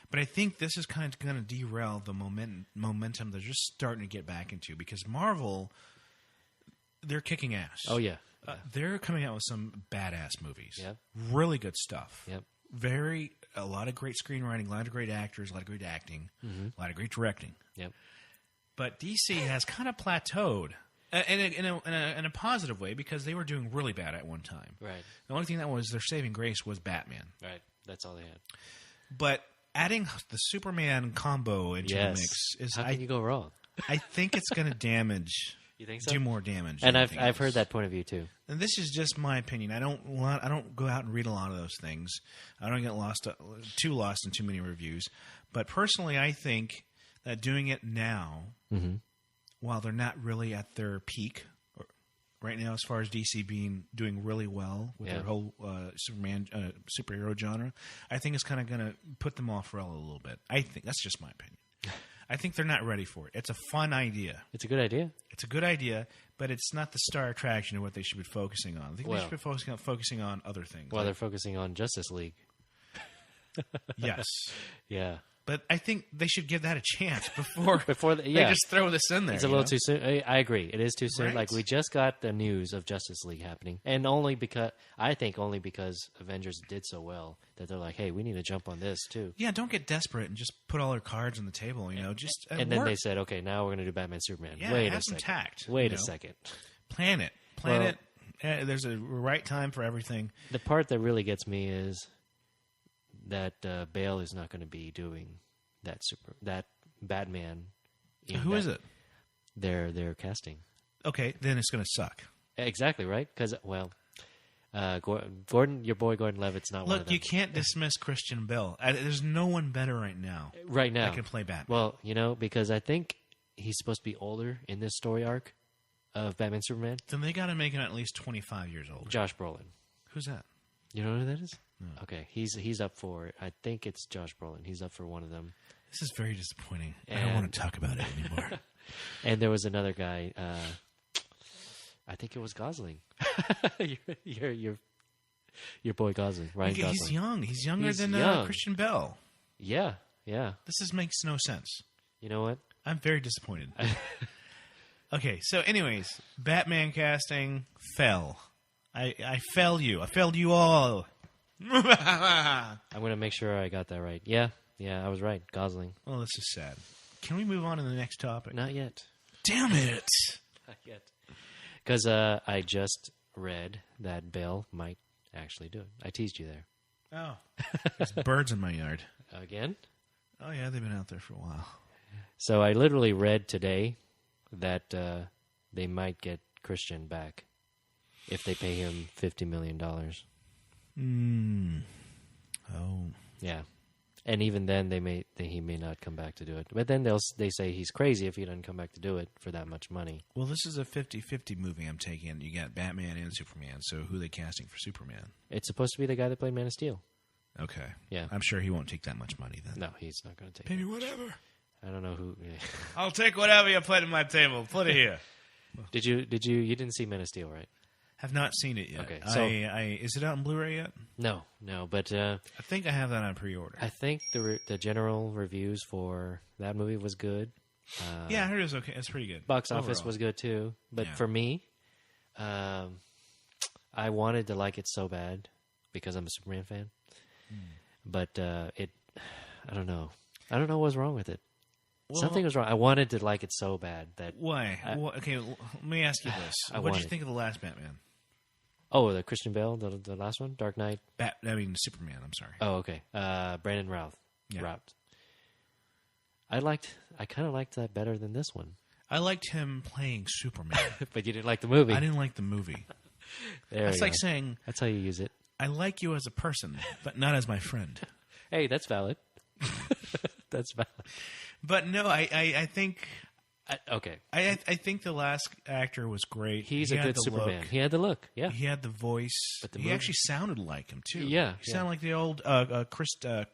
But I think this is kind of going to derail the momentum they're just starting to get back into, because Marvel, they're kicking ass. Oh, yeah. They're coming out with some badass movies. Yep. Really good stuff. Yep. A lot of great screenwriting, a lot of great actors, a lot of great acting, a lot of great directing. Yep. But DC has kind of plateaued. In a positive way, because they were doing really bad at one time. Right. The only thing that was their saving grace was Batman. Right. That's all they had. But adding the Superman combo into the mix is... How can you go wrong? I think it's going to damage... You think so? Do more damage. And I've heard that point of view too. And this is just my opinion. I don't go out and read a lot of those things. I don't get too lost in too many reviews. But personally, I think that doing it now, while they're not really at their peak right now, as far as DC doing really well with their whole superhero genre, I think it's kind of going to put them off rail a little bit. I think that's just my opinion. I think they're not ready for it. It's a fun idea. It's a good idea. It's a good idea, but it's not the star attraction of what they should be focusing on. I think they should be focusing on other things. Well, they're focusing on Justice League. Yes. Yeah. But I think they should give that a chance before they just throw this in there. It's a little too soon. I agree. It is too soon. Right? Like, we just got the news of Justice League happening. And only because Avengers did so well that they're like, hey, we need to jump on this too. Yeah, don't get desperate and just put all their cards on the table, just and then they said, okay, now we're going to do Batman Superman. Yeah, Wait have a some second. tact. Wait a second. Plan it. Plan it. There's a right time for everything. The part that really gets me is that Bale is not going to be doing that Batman. Who is it? They're casting. Okay, then it's going to suck. Exactly right, because Gordon, your boy Gordon Levitt's not one of them. Look, you can't dismiss Christian Bale. There's no one better right now. That can play Batman. Well, because I think he's supposed to be older in this story arc of Batman Superman. Then they got to make him at least 25 years old. Josh Brolin. Who's that? You know who that is? No. Okay, he's up for it. I think it's Josh Brolin. He's up for one of them. This is very disappointing. I don't want to talk about it anymore. And there was another guy. I think it was Gosling. your boy Gosling, Ryan Gosling. He's young. He's younger than Christian Bale. Yeah. This makes no sense. You know what? I'm very disappointed. Okay, so anyways, Batman casting fell. I failed you. I failed you all. I'm going to make sure I got that right. Yeah. I was right. Gosling. Well, this is sad. Can we move on to the next topic? Not yet. Damn it! Not yet. Because I just read that Bale might actually do it. I teased you there. Oh. There's birds in my yard. Again? Oh, yeah, they've been out there for a while. So I literally read today that they might get Christian back if they pay him $50 million. Oh. Yeah. And even then, he may not come back to do it. But then they say he's crazy if he doesn't come back to do it for that much money. Well, this is a 50-50 movie I'm taking. You got Batman and Superman, so who are they casting for Superman? It's supposed to be the guy that played Man of Steel. Okay. Yeah. I'm sure he won't take that much money then. No, he's not going to take Maybe it. whatever. I don't know who. Yeah. I'll take whatever you put on my table. Put it here. You didn't see Man of Steel, right? Have not seen it yet. Okay. So, is it out on Blu-ray yet? No, but I think I have that on pre-order. I think the general reviews for that movie was good. Yeah, I heard it was okay. It's pretty good. Box office was good too. But for me, I wanted to like it so bad because I'm a Superman fan. But I don't know. I don't know what was wrong with it. Well, something was wrong. I wanted to like it so bad that... Why? Okay, let me ask you this. What did you think of the last Batman? Oh, the Christian Bale, the last one? Dark Knight? Superman, I'm sorry. Oh, okay. Brandon Routh. Yeah. Routh. I kind of liked that better than this one. I liked him playing Superman. But you didn't like the movie. I didn't like the movie. That's like saying... That's how you use it. I like you as a person, but not as my friend. Hey, that's valid. That's valid. But no, I think... okay. I think the last actor was great. He's a good Superman. He had the look, yeah. He had the voice. But he actually sounded like him, too. Yeah. He sounded like the old... Christopher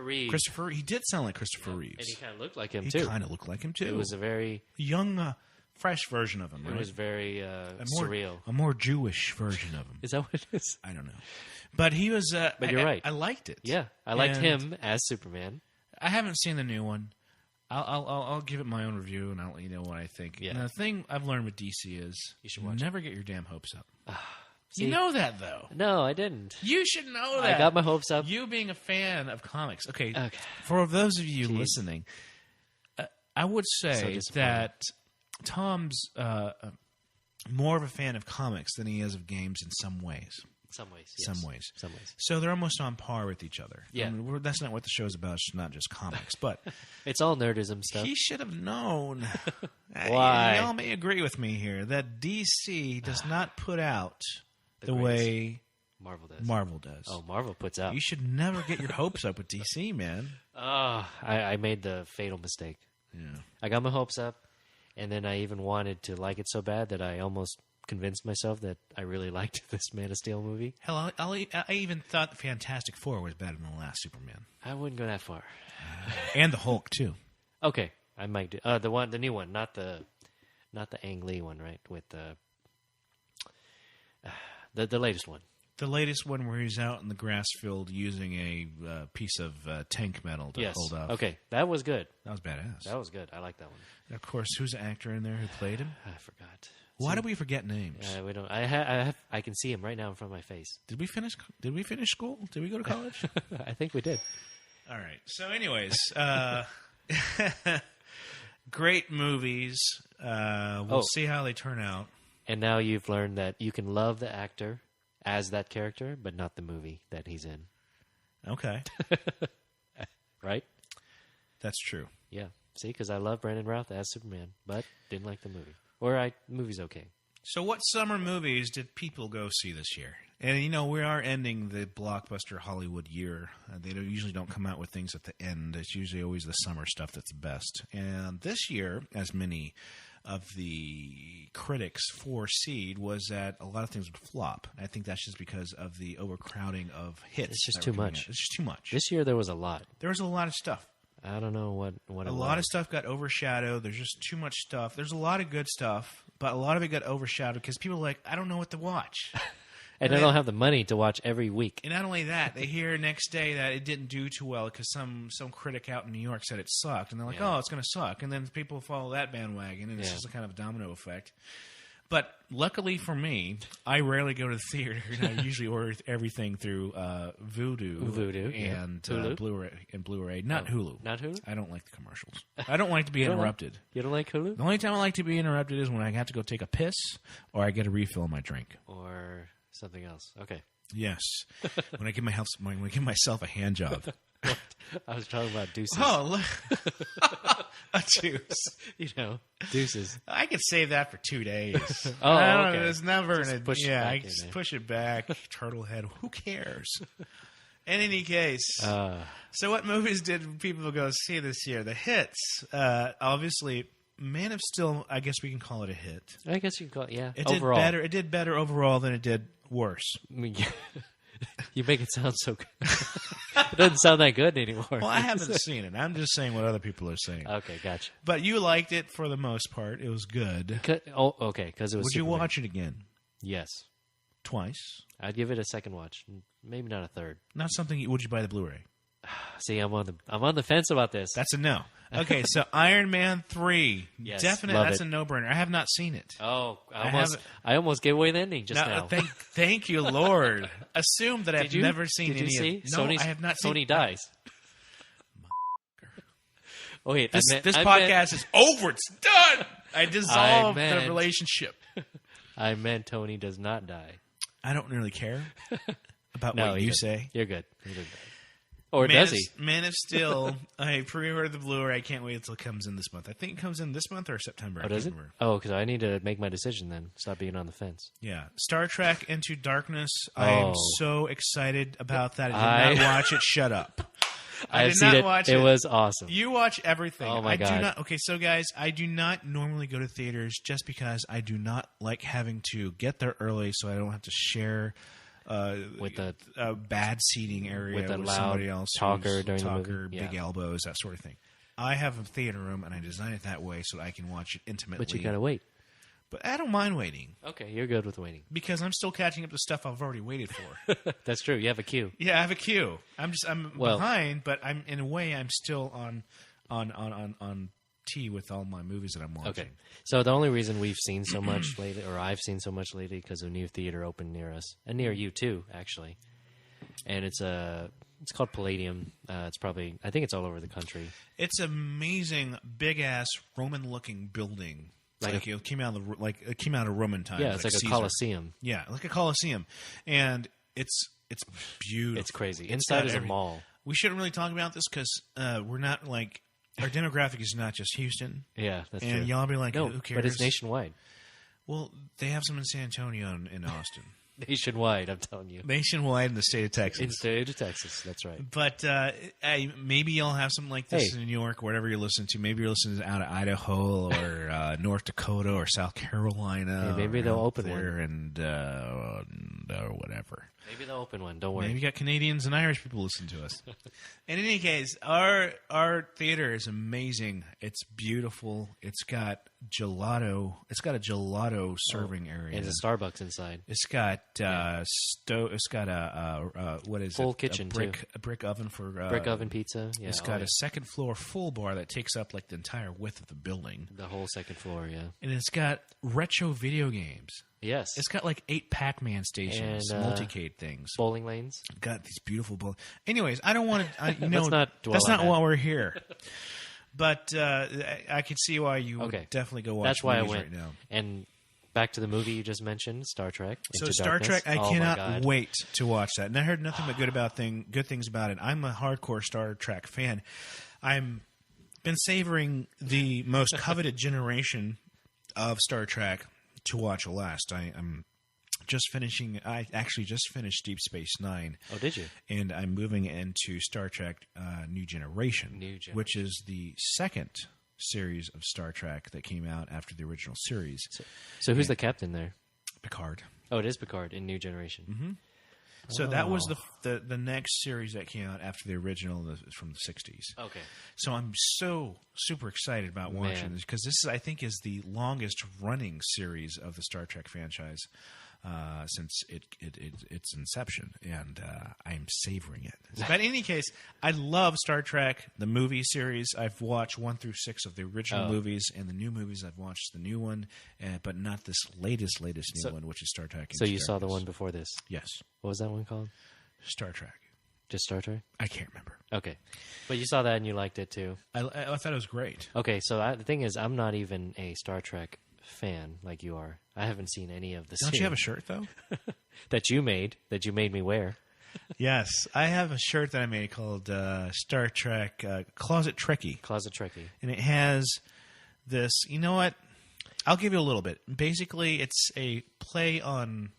Reeve. He did sound like Christopher Reeves. And he kind of looked like him, too. He kind of looked like him, too. It was a very... young, fresh version of him, right? It was very surreal. A more Jewish version of him. Is that what it is? I don't know. But he was... but you're right. I liked it. Yeah. I liked him as Superman. I haven't seen the new one. I'll give it my own review, and I'll let you know what I think. Yeah. And the thing I've learned with DC is you should watch never get your damn hopes up. See, you know that, though. No, I didn't. You should know that. I got my hopes up. You being a fan of comics. Okay. For those of you listening, I would say that Tom's more of a fan of comics than he is of games in some ways. Some ways. So they're almost on par with each other. Yeah. I mean, that's not what the show's about. It's not just comics. But it's all nerdism stuff. He should have known. Why? Y'all may agree with me here that DC does not put out the way Marvel does. Oh, Marvel puts out. You should never get your hopes up with DC, man. I made the fatal mistake. Yeah. I got my hopes up, and then I even wanted to like it so bad that I almost convinced myself that I really liked this Man of Steel movie. Hell, I even thought the Fantastic Four was better than the last Superman. I wouldn't go that far. And the Hulk too. Okay, I might do the new one, not the Ang Lee one, right? With the latest one. The latest one where he's out in the grass field using a piece of tank metal to hold up. Okay, that was good. That was badass. That was good. I like that one. And of course, who's the actor in there who played him? I forgot. Why do we forget names? We don't. I can see him right now in front of my face. Did we finish school? Did we go to college? I think we did. All right. So, anyways, great movies. We'll see how they turn out. And now you've learned that you can love the actor as that character, but not the movie that he's in. Okay. Right? That's true. Yeah. See, because I love Brandon Routh as Superman, but didn't like the movie. The movie's okay. So what summer movies did people go see this year? And, we are ending the blockbuster Hollywood year. They usually don't come out with things at the end. It's usually always the summer stuff that's best. And this year, as many of the critics foreseed, was that a lot of things would flop. I think that's just because of the overcrowding of hits. It's just too much. It's just too much. This year there was a lot. There was a lot of stuff. I don't know what a lot of stuff got overshadowed. There's just too much stuff. There's a lot of good stuff, but a lot of it got overshadowed because people are like, I don't know what to watch. and they don't have the money to watch every week. And not only that, they hear next day that it didn't do too well because some critic out in New York said it sucked. And they're like, oh, it's going to suck. And then people follow that bandwagon, and it's just a kind of domino effect. But luckily for me, I rarely go to the theater, and I usually order everything through Vudu and Blu-ray. Not Hulu. Not Hulu? I don't like the commercials. I don't like to be interrupted. You don't like Hulu? The only time I like to be interrupted is when I have to go take a piss or I get a refill on my drink. Or something else. Okay. Yes. when I give myself a hand job. I was talking about deuces. Oh, a deuce. Deuces. I could save that for 2 days. Okay. It's never I just push it back. Turtle head. Who cares? In any case, so what movies did people go see this year? The hits, obviously. Man of Steel, I guess we can call it a hit. I guess you can call it, yeah. It overall. did better. It did better overall than it did worse. You make it sound so good. It doesn't sound that good anymore. Well, I haven't seen it. I'm just saying what other people are saying. Okay, gotcha. But you liked it for the most part. It was good. Okay, because it was. Would you watch it again? Yes. Twice? I'd give it a second watch. Maybe not a third. Not something. Would you buy the Blu-ray? See, I'm on the fence about this. That's a no. Okay, so Iron Man 3. Yes, definitely. That's a no-brainer. I have not seen it. Oh, I almost gave away the ending just now. Thank you, Lord. Assume that I've never seen any of it. Did you see? No, I have not seen. Tony dies. Oh, wait. This podcast is over. It's done. I dissolved the relationship. I meant Tony does not die. I don't really care about what you say. You're good. Or does he? Man of Steel. I pre-ordered the Blu-ray. I can't wait until it comes in this month. I think it comes in this month or September. Oh, does it? Oh, because I need to make my decision then. Stop being on the fence. Yeah. Star Trek Into Darkness. I am so excited about that. I did not watch it. Shut up. I did not watch it. It was awesome. You watch everything. Oh, my God. Okay, so guys, I do not normally go to theaters just because I do not like having to get there early so I don't have to share with the bad seating area with loud somebody else talker during the movie. Big elbows, that sort of thing. I have a theater room and I design it that way so that I can watch it intimately. But you gotta wait. But I don't mind waiting. Okay, you're good with waiting because I'm still catching up to stuff I've already waited for. That's true. You have a queue. Yeah, I have a queue. I'm behind, but I'm in a way I'm still on tee with all my movies that I'm watching. Okay. So the only reason we've seen so much lately, or I've seen so much lately, because a new theater opened near us, and near you too, actually. And it's called Palladium. It's probably, I think it's all over the country. It's amazing, big ass Roman-looking building. Like it came out of Roman times. Yeah, it's like a Caesar. Coliseum. Yeah, like a Coliseum, and it's beautiful. It's crazy. Inside is a mall. We shouldn't really talk about this because we're not like. Our demographic is not just Houston. Yeah, that's true. And y'all be like, no, who cares? But it's nationwide. Well, they have some in San Antonio and in Austin. Nationwide, I'm telling you. Nationwide in the state of Texas. In the state of Texas, that's right. But maybe you'll have something like this in New York, whatever you're listening to. Maybe you're listening out of Idaho or North Dakota or South Carolina. Hey, maybe they'll open one. And or whatever. Maybe they'll open one. Don't worry. Maybe you got Canadians and Irish people listening to us. In any case, our theater is amazing. It's beautiful. It's got gelato. It's got a gelato serving area. And a Starbucks inside. It's got It's got a what is full it? kitchen A brick oven for brick oven pizza. Yeah, it's got a second floor full bar that takes up like the entire width of the building. The whole second floor, yeah. And it's got retro video games. Yes. It's got like 8 Pac-Man stations, multicade things. Bowling lanes. Got these beautiful bowling. Anyways, I don't want to. That's not why we're here. But I could see why you would definitely go watch. That's why I went right now. And back to the movie you just mentioned, Star Trek. So Star Trek, I cannot wait to watch that. And I heard nothing but good things about it. I'm a hardcore Star Trek fan. I'm been savoring the most coveted generation of Star Trek to watch last. I'm just finishing. I actually just finished Deep Space Nine. Oh, did you? And I'm moving into Star Trek New Generation, which is the second series of Star Trek that came out after the original series. So who's the captain there? Picard. Oh, it is Picard in New Generation. Mm-hmm. So that was the next series that came out after the original from the 60s. Okay. So I'm so super excited about watching this because this, I think, is the longest running series of the Star Trek franchise. since its inception, and I'm savoring it. But in any case, I love Star Trek, the movie series. I've watched 1 through 6 of the original movies, and the new movies I've watched the new one, but not this latest new one, which is Star Trek. So you saw the one before this? Yes. What was that one called? Star Trek. Just Star Trek? I can't remember. Okay. But you saw that and you liked it too? I thought it was great. Okay, so the thing is, I'm not even a Star Trek fan like you are. I haven't seen any of the Don't you have a shirt, though? that you made me wear. Yes. I have a shirt that I made called Star Trek Closet Trekkie. Closet Trekkie. And it has this, you know what? I'll give you a little bit. Basically, it's a play on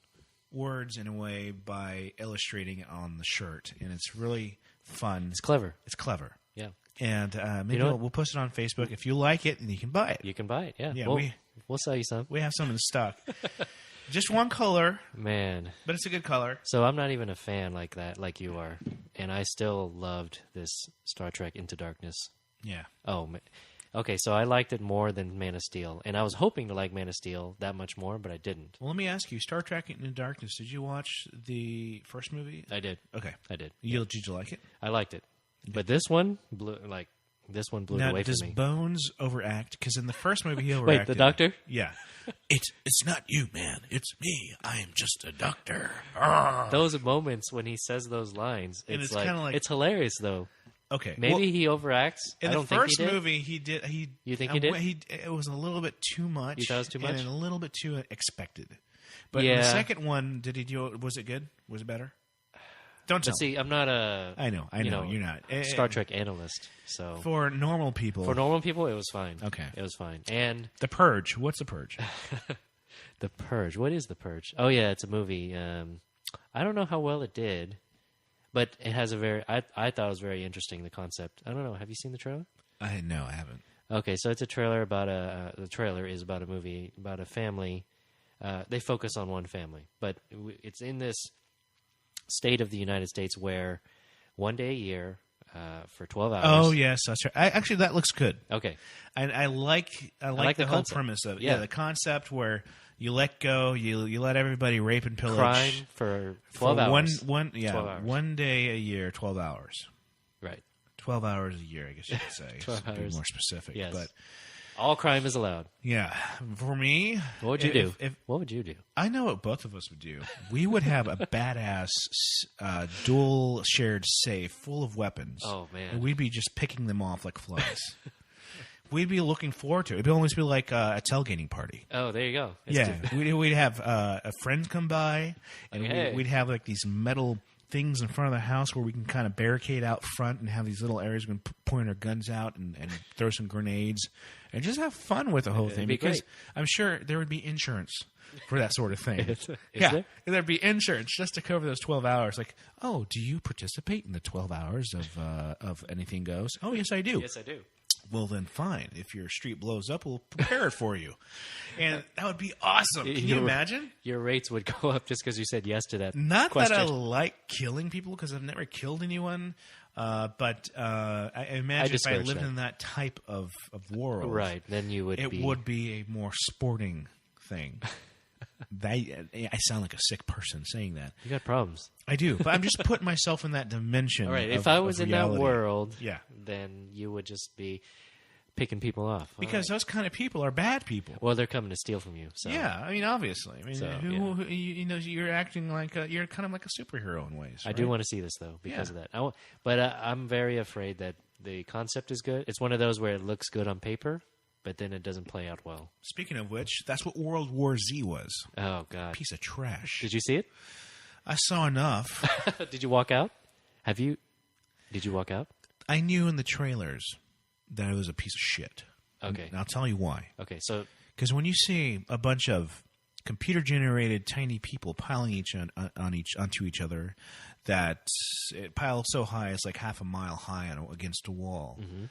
words in a way by illustrating it on the shirt, and it's really fun. It's clever. It's clever. Yeah. And maybe we'll post it on Facebook. If you like it, then you can buy it. You can buy it, yeah. Yeah, we'll sell you some. We have some in stock. Just one color. Man. But it's a good color. So I'm not even a fan like that, like you are. And I still loved this Star Trek Into Darkness. Yeah. Oh, man. Okay, so I liked it more than Man of Steel. And I was hoping to like Man of Steel that much more, but I didn't. Well, let me ask you, Star Trek Into Darkness, did you watch the first movie? I did. Okay. I did. Did you like it? I liked it. But this one blew it away from me. Now, does Bones overact? Because in the first movie, he overacted. Wait, the doctor? Yeah. It's not you, man. It's me. I am just a doctor. Those moments when he says those lines, it's like it's hilarious, though. Okay. Maybe he overacts. In the first movie, he did. You think he did? It was a little bit too much. You thought it was too much? And a little bit too expected. But in the second one, did he do? Was it good? Was it better? Don't tell. But see, I'm not a. I know. You're not Star Trek analyst. So for normal people, it was fine. Okay, it was fine. And The Purge. What's The Purge? The Purge. What is The Purge? Oh yeah, it's a movie. I don't know how well it did, but it has a very. I thought it was very interesting. The concept. I don't know. Have you seen the trailer? No, I haven't. Okay, so it's a trailer about the trailer is about a movie about a family. They focus on one family, but it's in this state of the United States where one day a year for 12 hours. Oh yes, that's right. Actually, that looks good. Okay, I like the whole premise of it. Yeah, the concept where you let go, you let everybody rape and pillage, crime for 12 hours. 12 hours. One day a year, 12 hours. Right. 12 hours a year, I guess you could say. 12 hours. Be more specific. Yes. But all crime is allowed. Yeah. For me, what would you do? What would you do? I know what both of us would do. We would have a badass dual shared safe full of weapons. Oh, man. And we'd be just picking them off like flies. We'd be looking forward to it. It'd almost be like a tailgating party. Oh, there you go. We'd have a friend come by, and we'd have like these metal things in front of the house where we can kind of barricade out front and have these little areas we can point our guns out and throw some grenades and just have fun with the whole thing. Because I'm sure there would be insurance for that sort of thing. There'd be insurance just to cover those 12 hours. Like, oh, do you participate in the 12 hours of Anything Goes? Oh, yes, I do. Yes, I do. Well, then fine. If your street blows up, we'll prepare it for you. And that would be awesome. Can you imagine? Your rates would go up just because you said yes to that Not question. that I like killing people because I've never killed anyone. But I imagine if I lived in that type of world, right, then you would it would be a more sporting thing. I sound like a sick person saying that. You got problems. I do, but I'm just putting myself in that dimension. All right, if I was in that world, yeah, then you would just be picking people off. Because those kind of people are bad people. Well, they're coming to steal from you. So. Yeah, I mean, obviously. I mean, you're acting like you're kind of like a superhero in ways. I do want to see this though because of that. But I'm very afraid that the concept is good. It's one of those where it looks good on paper, but then it doesn't play out well. Speaking of which, that's what World War Z was. Oh God, piece of trash. Did you see it? I saw enough. Did you walk out? Did you walk out? I knew in the trailers that it was a piece of shit. Okay. And I'll tell you why. Okay, so because when you see a bunch of computer-generated tiny people piling onto each other, that it piles so high it's like half a mile high against a wall. Mm-hmm.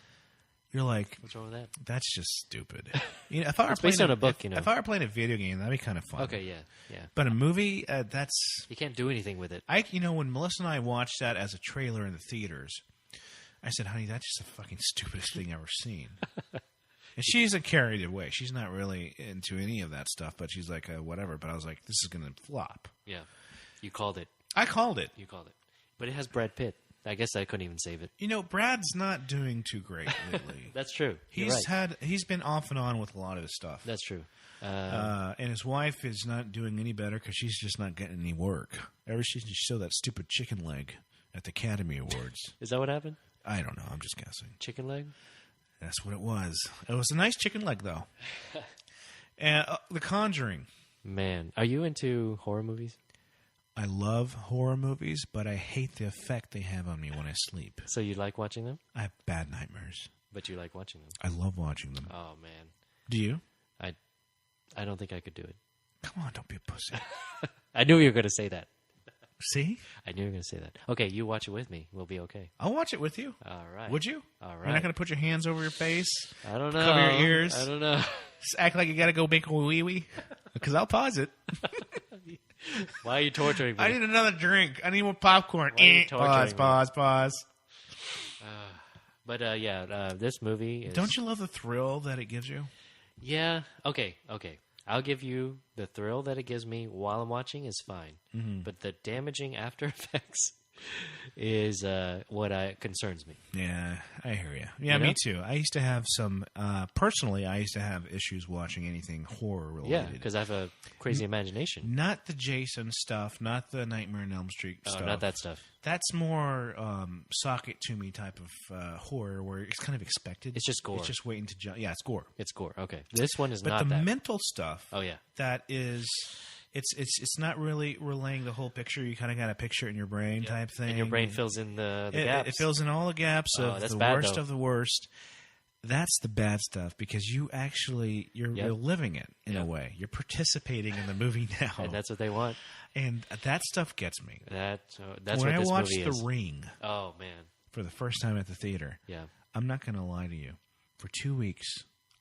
You're like, what's wrong with that? That's just stupid. If I were it's based on a book, If I were playing a video game, that'd be kind of fun. Okay, yeah. But a movie, that's you can't do anything with it. When Melissa and I watched that as a trailer in the theaters, I said, honey, that's just the fucking stupidest thing I've ever seen. And she isn't carried away. She's not really into any of that stuff, but she's like, whatever. But I was like, this is going to flop. Yeah. You called it. I called it. You called it. But it has Brad Pitt. I guess I couldn't even save it. Brad's not doing too great lately. That's true. He's been off and on with a lot of his stuff. That's true. And his wife is not doing any better because she's just not getting any work. Ever since she showed that stupid chicken leg at the Academy Awards. Is that what happened? I don't know. I'm just guessing. Chicken leg? That's what it was. It was a nice chicken leg, though. And The Conjuring. Man, are you into horror movies? I love horror movies, but I hate the effect they have on me when I sleep. So you like watching them? I have bad nightmares. But you like watching them? I love watching them. Oh, man. Do you? I don't think I could do it. Come on, don't be a pussy. I knew you were going to say that. See? I knew you were going to say that. Okay, you watch it with me. We'll be okay. I'll watch it with you. All right. Would you? All right. You're not going to put your hands over your face? I don't know. Cover your ears? I don't know. Just act like you got to go make a wee-wee? Because I'll pause it. Why are you torturing me? I need another drink. I need more popcorn. Pause. But this movie is... Don't you love the thrill that it gives you? Yeah. Okay. I'll give you the thrill that it gives me while I'm watching is fine. Mm-hmm. But the damaging after effects is what concerns me. Yeah, I hear you. Yeah, me too. I used to have personally, I used to have issues watching anything horror related. Yeah, because I have a crazy imagination. Not the Jason stuff, not the Nightmare on Elm Street stuff. Not that stuff. That's more sock it to me type of horror where it's kind of expected. It's just gore. It's just waiting to jump. Yeah, it's gore. It's gore. Okay. This one is not that. But the mental stuff. Oh, yeah. That is... It's not really relaying the whole picture. You kind of got a picture in your brain type thing. And your brain fills in the gaps. It fills in all the gaps of the worst of the worst. That's the bad stuff because you actually you're living it in a way. You're participating in the movie now, and that's what they want. And that stuff gets me. That's when what this I watched movie is. The Ring. Oh man! For the first time at the theater. Yeah. I'm not going to lie to you. For 2 weeks,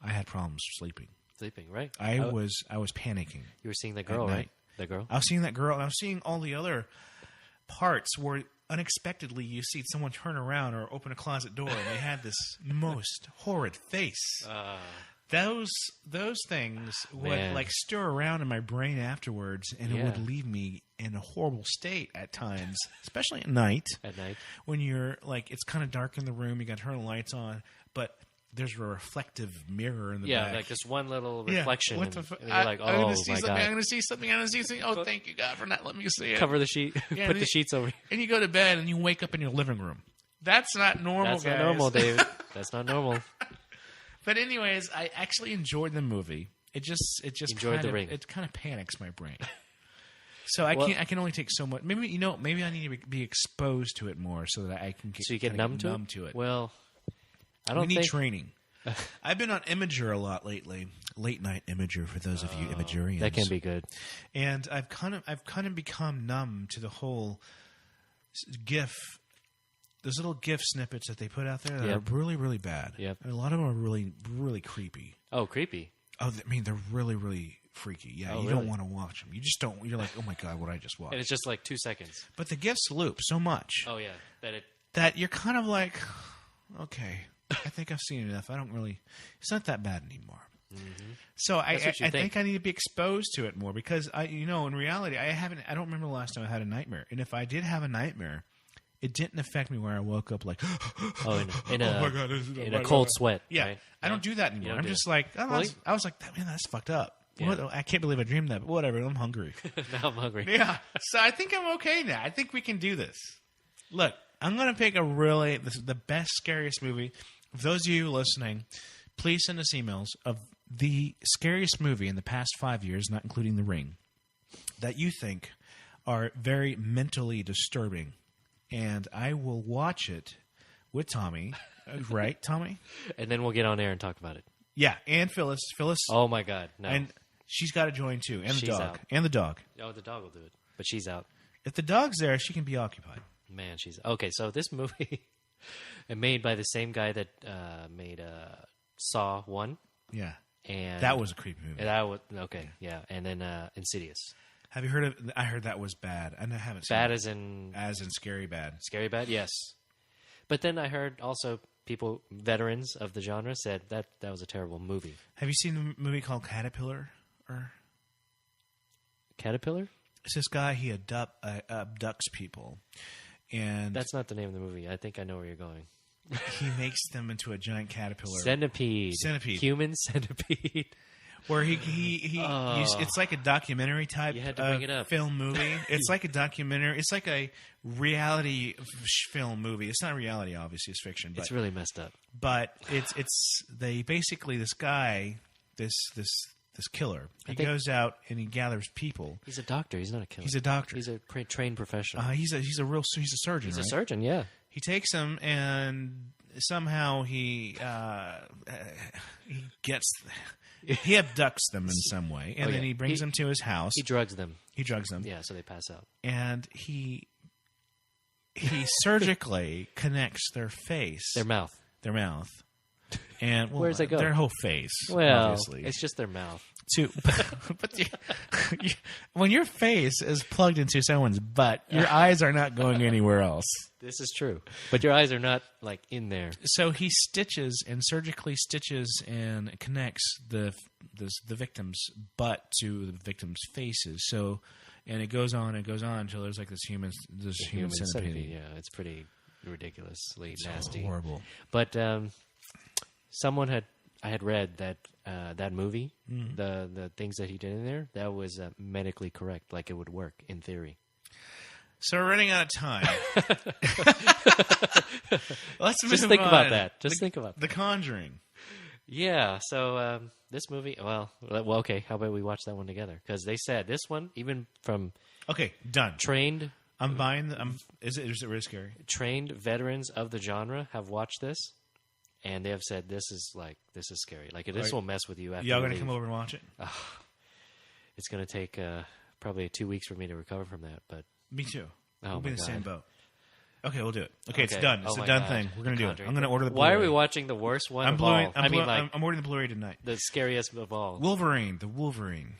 I had problems sleeping. Sleeping, right? I was panicking. You were seeing the girl, right? The girl. I was seeing that girl, and I was seeing all the other parts where unexpectedly you see someone turn around or open a closet door, and they had this most horrid face. Those things would stir around in my brain afterwards, and it would leave me in a horrible state at times, especially at night. At night, when you're it's kind of dark in the room, you got to turn the lights on, but there's a reflective mirror in the back. Yeah, like just one little reflection. What the and you're like, I'm oh gonna see my something. God. I'm going to see something. I'm going to see something. Oh, thank you, God, for not letting me see it. Cover the sheet. Yeah, Put the sheets over. And you go to bed, and you wake up in your living room. That's not normal, That's guys. not normal, David. That's not normal. But anyways, I actually enjoyed the movie. It just enjoyed the Ring. It kind of panics my brain. So I can only take so much. Maybe I need to be exposed to it more so that I can get numb to it. Well, I don't. We need training. I've been on Imager a lot lately. Late night Imager for those of you Imagerians. That can be good. And I've kind of become numb to the whole GIF. Those little GIF snippets that they put out there that are really, really bad. Yep. And a lot of them are really, really creepy. Oh, creepy. Oh, I mean, they're really, really freaky. Yeah, you don't want to watch them. You just don't. You're like, oh my God, what I just watched. And it's just like 2 seconds. But the GIFs loop so much. Oh yeah, that you're kind of like, okay, I think I've seen enough. I don't really. It's not that bad anymore. Mm-hmm. So I think I need to be exposed to it more because in reality, I don't remember the last time I had a nightmare. And if I did have a nightmare, it didn't affect me where I woke up like, in a cold sweat. Yeah, right? I don't do that anymore. I'm just like, I was like, man, that's fucked up. Yeah. I can't believe I dreamed that, but whatever. I'm hungry. Now I'm hungry. Yeah. So I think I'm okay now. I think we can do this. Look, I'm going to pick the best, scariest movie. For those of you listening, please send us emails of the scariest movie in the past 5 years, not including The Ring, that you think are very mentally disturbing. And I will watch it with Tommy. Right, Tommy? And then we'll get on air and talk about it. Yeah, and Phyllis. Oh, my God. No. And she's got to join, too. And the dog. Out. And the dog. Oh, the dog will do it. But she's out. If the dog's there, she can be occupied. Man, she's... Okay, so this movie made by the same guy that made Saw 1. Yeah. And that was a creepy movie. Okay, yeah. And then Insidious. Have you heard of... I heard that was bad. I haven't seen bad it. As in scary bad. Scary bad, yes. But then I heard also people, veterans of the genre, said that was a terrible movie. Have you seen the movie called Caterpillar? Caterpillar? It's this guy, he abducts people. And that's not the name of the movie. I think I know where you're going. He makes them into a giant caterpillar. Centipede. Human centipede. Where it's like a documentary type film movie. It's like a documentary. It's like a reality film movie. It's not reality, obviously. It's fiction. But, it's really messed up. But they basically, this guy, this killer, he goes out and he gathers people. He's a doctor. He's not a killer. He's a doctor. He's a trained professional. He's a surgeon. He's right? a surgeon. Yeah. He takes them and somehow he abducts them in some way, and then he brings them to his house. He drugs them. Yeah, so they pass out. And he surgically connects their face, their mouth, and where's it go? Their whole face. Well, obviously. It's just their mouth. But when your face is plugged into someone's butt, your eyes are not going anywhere else. This is true, but your eyes are not like in there. So he surgically stitches and connects the victim's butt to the victim's faces. So, and it goes on until there's like this human centipede. Yeah, it's pretty ridiculously nasty, horrible. But I had read that that movie, the things that he did in there, that was medically correct, like it would work in theory. So we're running out of time. Let's just think about that. Think about The Conjuring. Yeah. So this movie. Well, okay. How about we watch that one together? Because they said this one, even from done. Trained. I'm buying. Is it really scary? Trained veterans of the genre have watched this, and they have said this is scary. Like this will mess with you. After y'all gonna come over and watch it? It's gonna take probably 2 weeks for me to recover from that, but. Me too. We'll be in the same boat. Okay, we'll do it. Okay, it's done. It's a done thing. We're going to do it. I'm going to order the Blu-ray. Why are we watching the worst one of all? I'm ordering the Blu-ray tonight. The scariest of all. Wolverine. The Wolverine.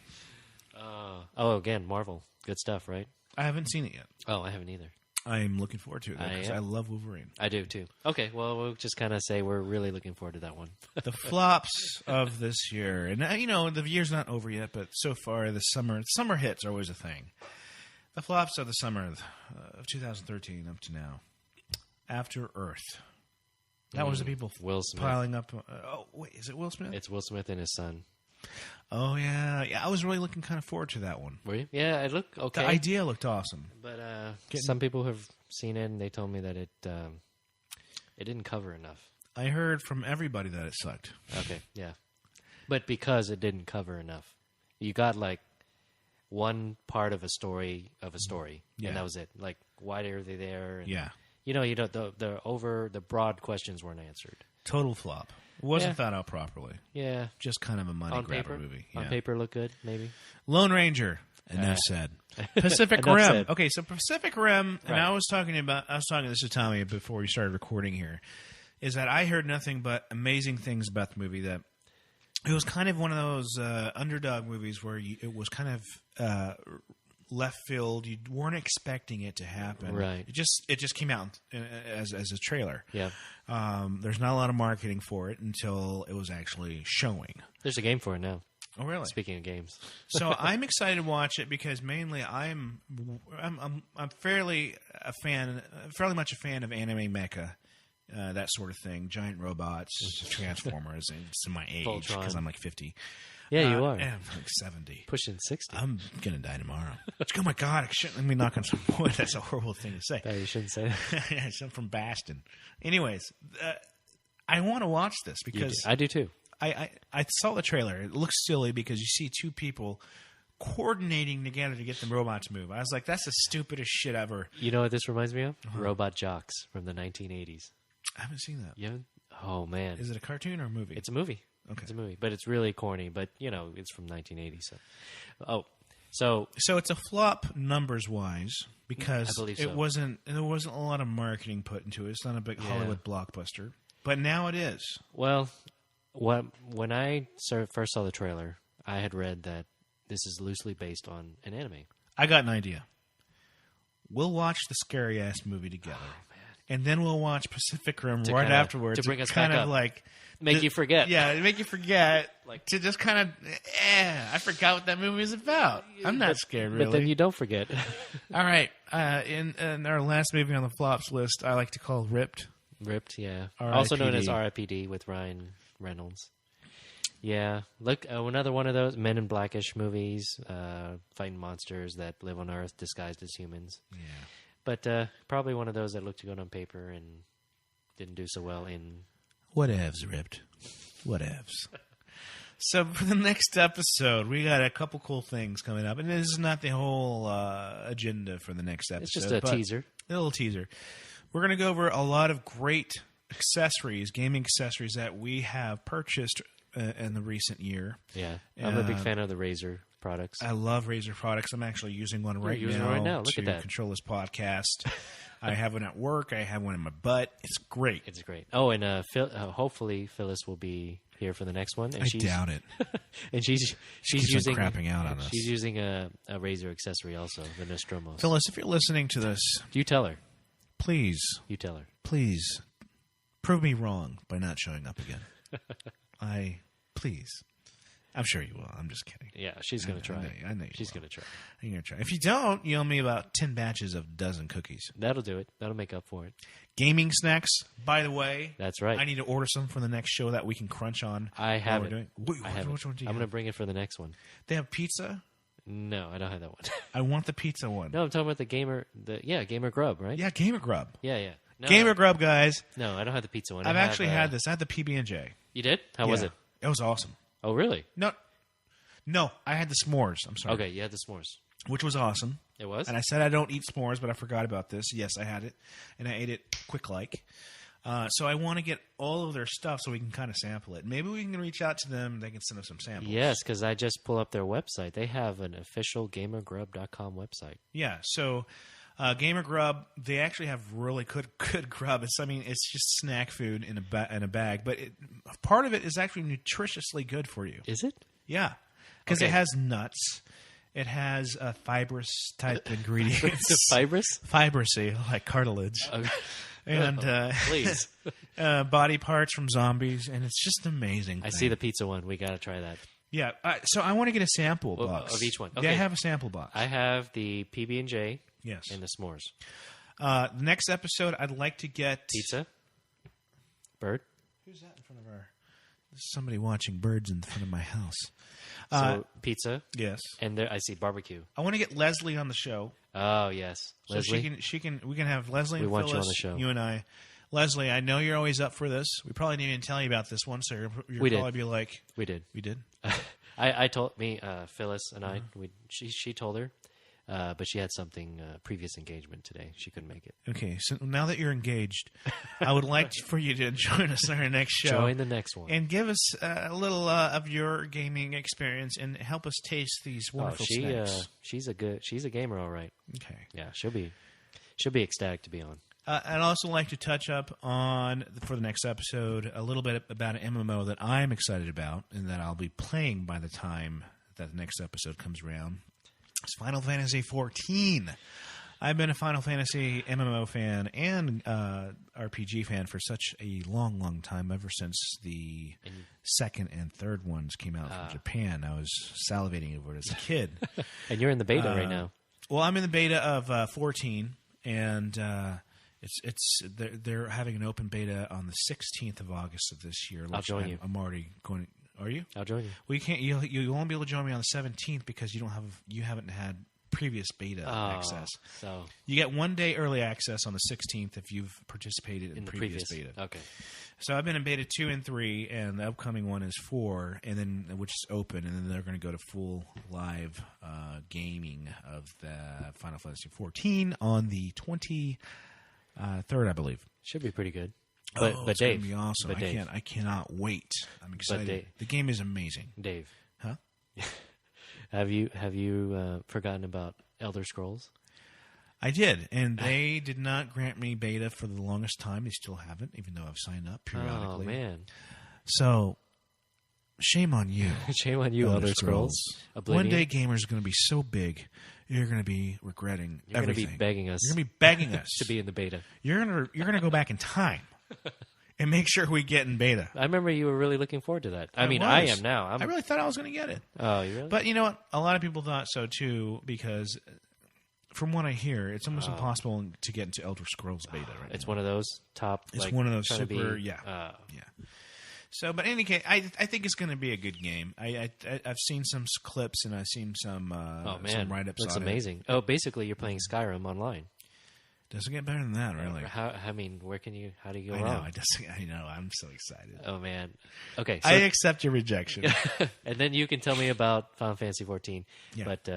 Again, Marvel. Good stuff, right? I haven't seen it yet. Oh, I haven't either. I'm looking forward to it because I love Wolverine. I do, too. Okay, well, we'll just kind of say we're really looking forward to that one. The flops of this year. And, the year's not over yet, but so far, summer hits are always a thing. The flops of the summer of 2013 up to now. After Earth. That was the people Will Smith. Piling up. Is it Will Smith? It's Will Smith and his son. Oh, yeah. I was really looking kind of forward to that one. Were you? Yeah, it looked okay. The idea looked awesome. But some people have seen it, and they told me that it didn't cover enough. I heard from everybody that it sucked. Okay, yeah. But because it didn't cover enough. You got, one part of a story, and that was it. Like, why are they there? And, the broad questions weren't answered. Total flop. Wasn't thought out properly. Yeah. Just kind of a money grabber movie. Yeah. On paper, looked good, maybe. Lone Ranger. Enough said. Pacific Rim. Said. Okay, so Pacific Rim, and I was talking this to Tommy before we started recording here, is that I heard nothing but amazing things about the movie. That it was kind of one of those underdog movies where it was kind of left field. You weren't expecting it to happen. Right. It just came out as a trailer. Yeah. There's not a lot of marketing for it until it was actually showing. There's a game for it now. Oh, really? Speaking of games. So I'm excited to watch it because mainly I'm fairly much a fan of anime mecha. That sort of thing, giant robots, Transformers, and it's in my age because I'm 50. Yeah, you are. And I'm 70. Pushing 60. I'm going to die tomorrow. Oh my God, let me knock on some wood. That's a horrible thing to say. No, you shouldn't say that. Yeah, I'm from Baston. Anyways, I want to watch this because... I do too. I saw the trailer. It looks silly because you see two people coordinating together to get the robot to move. I was like, that's the stupidest shit ever. You know what this reminds me of? Robot Jocks from the 1980s. I haven't seen that. You haven't? Oh, man. Is it a cartoon or a movie? It's a movie. Okay. It's a movie, but it's really corny. But, it's from 1980. So it's a flop numbers-wise because I believe there wasn't a lot of marketing put into it. It's not a big Hollywood blockbuster. But now it is. Well, when I first saw the trailer, I had read that this is loosely based on an anime. I got an idea. We'll watch the scary-ass movie together. Oh, man. and then we'll watch Pacific Rim right afterwards. To bring us back up. Make you forget. Yeah, make you forget. To just kind of, I forgot what that movie is about. I'm not scared, really. But then you don't forget. All right. In our last movie on the flops list, I like to call Ripped. Ripped, yeah. R.I.P.D. Also known as R.I.P.D. with Ryan Reynolds. Yeah. Look, another one of those Men in Blackish movies, fighting monsters that live on Earth disguised as humans. Yeah. But probably one of those that looked good on paper and didn't do so well in... Whatevs, Ripped. Whatevs. So for the next episode, we got a couple cool things coming up. And this is not the whole agenda for the next episode. It's just a teaser. A little teaser. We're going to go over a lot of great accessories, gaming accessories that we have purchased in the recent year. Yeah. I'm a big fan of the Razer products. I love Razer products. I'm actually using one right now. Look at that. Control this podcast. I have one at work. I have one in my butt. It's great. It's great. Oh, and hopefully Phyllis will be here for the next one. And I doubt it. And she's using crapping out on us. She's using a Razer accessory also, the Nostromo. Phyllis, if you're listening to this, you tell her. Please. You tell her. Please prove me wrong by not showing up again. Please. I'm sure you will. I'm just kidding. Yeah, she's going to try. I know she's going to try. I'm going to try. If you don't, you owe me about 10 batches of dozen cookies. That'll do it. That'll make up for it. Gaming snacks, by the way. That's right. I need to order some for the next show that we can crunch on. I have it. I have which one do you I'm have? going to bring it for the next one. They have pizza? No, I don't have that one. I want the pizza one. No, I'm talking about the Gamer Grub, right? Yeah, Gamer Grub. Yeah. No, Gamer Grub, guys. No, I don't have the pizza one. I've actually had this. I had the PB&J. You did? How was it? It was awesome. Oh, really? No, I had the s'mores. I'm sorry. Okay, you had the s'mores. Which was awesome. It was? And I said I don't eat s'mores, but I forgot about this. Yes, I had it. And I ate it quick-like. So I want to get all of their stuff so we can kind of sample it. Maybe we can reach out to them. They can send us some samples. Yes, because I just pull up their website. They have an official GamerGrub.com website. Yeah, so Gamer Grub, they actually have really good grub. It's just snack food in a bag, but part of it is actually nutritiously good for you. Is it? Yeah, because it has nuts. It has fibrous type ingredients. Fibrous? Fibrousy, like cartilage. Okay. And please, body parts from zombies, and it's just amazing. I see the pizza one. We got to try that. Yeah, so I want to get a sample box of each one. Okay. Yeah, I have a sample box. I have the PB&J. Yes. And the s'mores. The next episode, I'd like to get pizza. Bird. Who's that in front of our? There's somebody watching birds in front of my house. So pizza. Yes. And there, I see barbecue. I want to get Leslie on the show. Oh yes, so Leslie. We can have Leslie and Phyllis, you on the show. You and I. Leslie, I know you're always up for this. We probably didn't even tell you about this one, so you'll probably be like, we did. We did. I told Phyllis and I. She told her. But she had something previous engagement today. She couldn't make it. Okay, so now that you're engaged, I would like for you to join us on our next show. Join the next one. And give us a little of your gaming experience and help us taste these wonderful snacks. She's a gamer, all right. Okay. Yeah, she'll be ecstatic to be on. I'd also like to touch up on, for the next episode, a little bit about an MMO that I'm excited about and that I'll be playing by the time that the next episode comes around. It's Final Fantasy XIV. I've been a Final Fantasy MMO fan and RPG fan for such a long, long time, ever since the second and third ones came out from Japan. I was salivating over it as a kid. And you're in the beta right now. Well, I'm in the beta of 14, and they're having an open beta on the 16th of August of this year. I'll join you. I'm already going. Are you? I'll join you. Well, you can't. You won't be able to join me on the 17th because you haven't had previous beta access. So you get 1 day early access on the 16th if you've participated in the previous beta. Okay. So I've been in beta 2 and 3, and the upcoming one is 4, and then which is open, and then they're going to go to full live gaming of the Final Fantasy 14 on the 23rd, I believe. Should be pretty good. But Dave, it's going to be awesome. But Dave, I cannot wait. I'm excited. The game is amazing. Dave, huh? Have you forgotten about Elder Scrolls? I did, and they did not grant me beta for the longest time. They still haven't, even though I've signed up periodically. Oh man! So shame on you. Shame on you, Elder Scrolls. One day Gamrz is going to be so big, you're going to be regretting everything. You're going to be begging us. You're going to be begging us to be in the beta. You're going to go back in time and make sure we get in beta. I remember you were really looking forward to that. I am now. I really thought I was going to get it. Oh, you really? But you know what? A lot of people thought so too, because from what I hear, it's almost impossible to get into Elder Scrolls beta right now. It's one of those top. It's one of those super. Yeah. So, but in any case, I think it's going to be a good game. I've seen some clips and I've seen some some write-ups. Looks on amazing. It. Oh, basically, you're playing Skyrim online. Doesn't get better than that, really. Where can you? How do you go wrong? I know. I'm so excited. Oh man. Okay. So, I accept your rejection. And then you can tell me about Final Fantasy 14. Yeah. But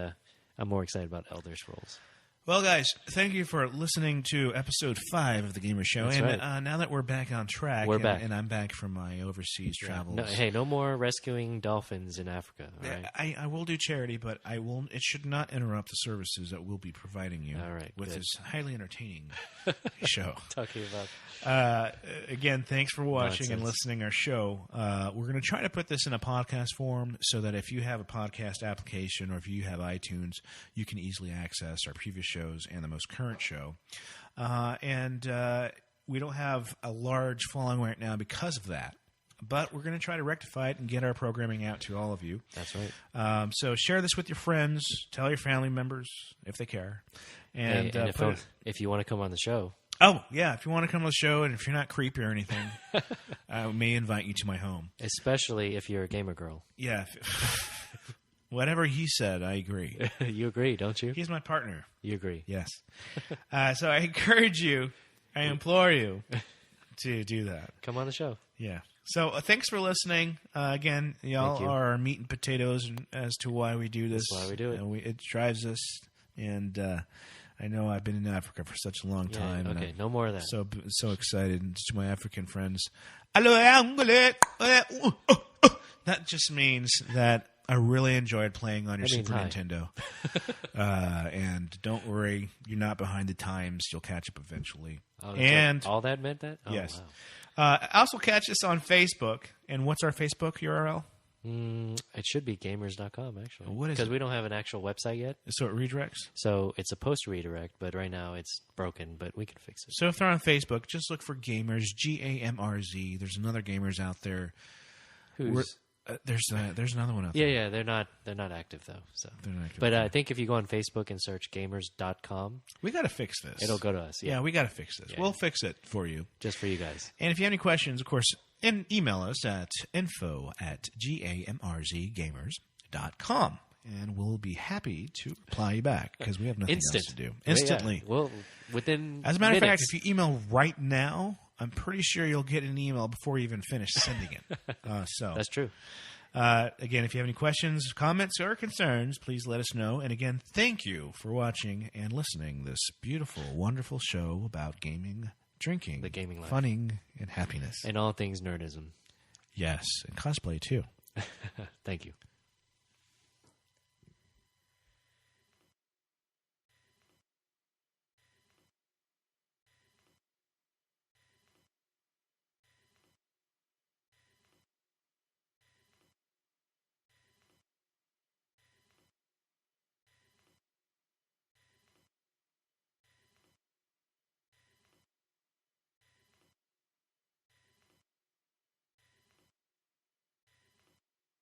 I'm more excited about Elder Scrolls. Well, guys, thank you for listening to episode 5 of the Gamrz Show. That's and right. Now that we're back on track, we're back. And I'm back from my overseas travels. No more rescuing dolphins in Africa. All right? I will do charity, but I will. It should not interrupt the services that we'll be providing you with this highly entertaining show. Talking about again, thanks for watching nonsense. And listening our show. We're going to try to put this in a podcast form so that if you have a podcast application or if you have iTunes, you can easily access our previous shows and the most current show. We don't have a large following right now because of that. But we're going to try to rectify it and get our programming out to all of you. That's right. So share this with your friends. Tell your family members if they care. And if you want to come on the show. Oh, yeah. If you want to come on the show and if you're not creepy or anything, I may invite you to my home. Especially if you're a gamer girl. Yeah. Whatever he said, I agree. You agree, don't you? He's my partner. You agree. Yes. So I encourage you, I implore you to do that. Come on the show. Yeah. So thanks for listening. Again, y'all are our meat and potatoes as to why we do this. That's why we do it. It drives us. And I know I've been in Africa for such a long time. Okay, no more of that. So excited to my African friends. That just means that I really enjoyed playing on your Super Nintendo. And don't worry, you're not behind the times. You'll catch up eventually. And all that meant that? Oh, yes. Wow. Also catch us on Facebook. And what's our Facebook URL? It should be gamrz.com, actually. What is it? Because we don't have an actual website yet. So it redirects? So it's supposed to redirect, but right now it's broken, but we can fix it. So if they're on Facebook, just look for Gamrz, Gamrz. There's another Gamrz out there. There's another one out there. Yeah, they're not active though. So they're not active. But I think if you go on Facebook and search gamrz.com, we got to fix this. It'll go to us. Yeah, we got to fix this. Yeah. We'll fix it for you, just for you guys. And if you have any questions, of course, email us at info@gamrzgamers.com, and we'll be happy to reply you back because we have nothing else to do. Instantly. Yeah. Well, within as a matter minutes. of fact, if you email right now, I'm pretty sure you'll get an email before you even finish sending it. So that's true. Again, if you have any questions, comments, or concerns, please let us know. And again, thank you for watching and listening to this beautiful, wonderful show about gaming, drinking, the gaming life, funning, and happiness. And all things nerdism. Yes, and cosplay too. Thank you.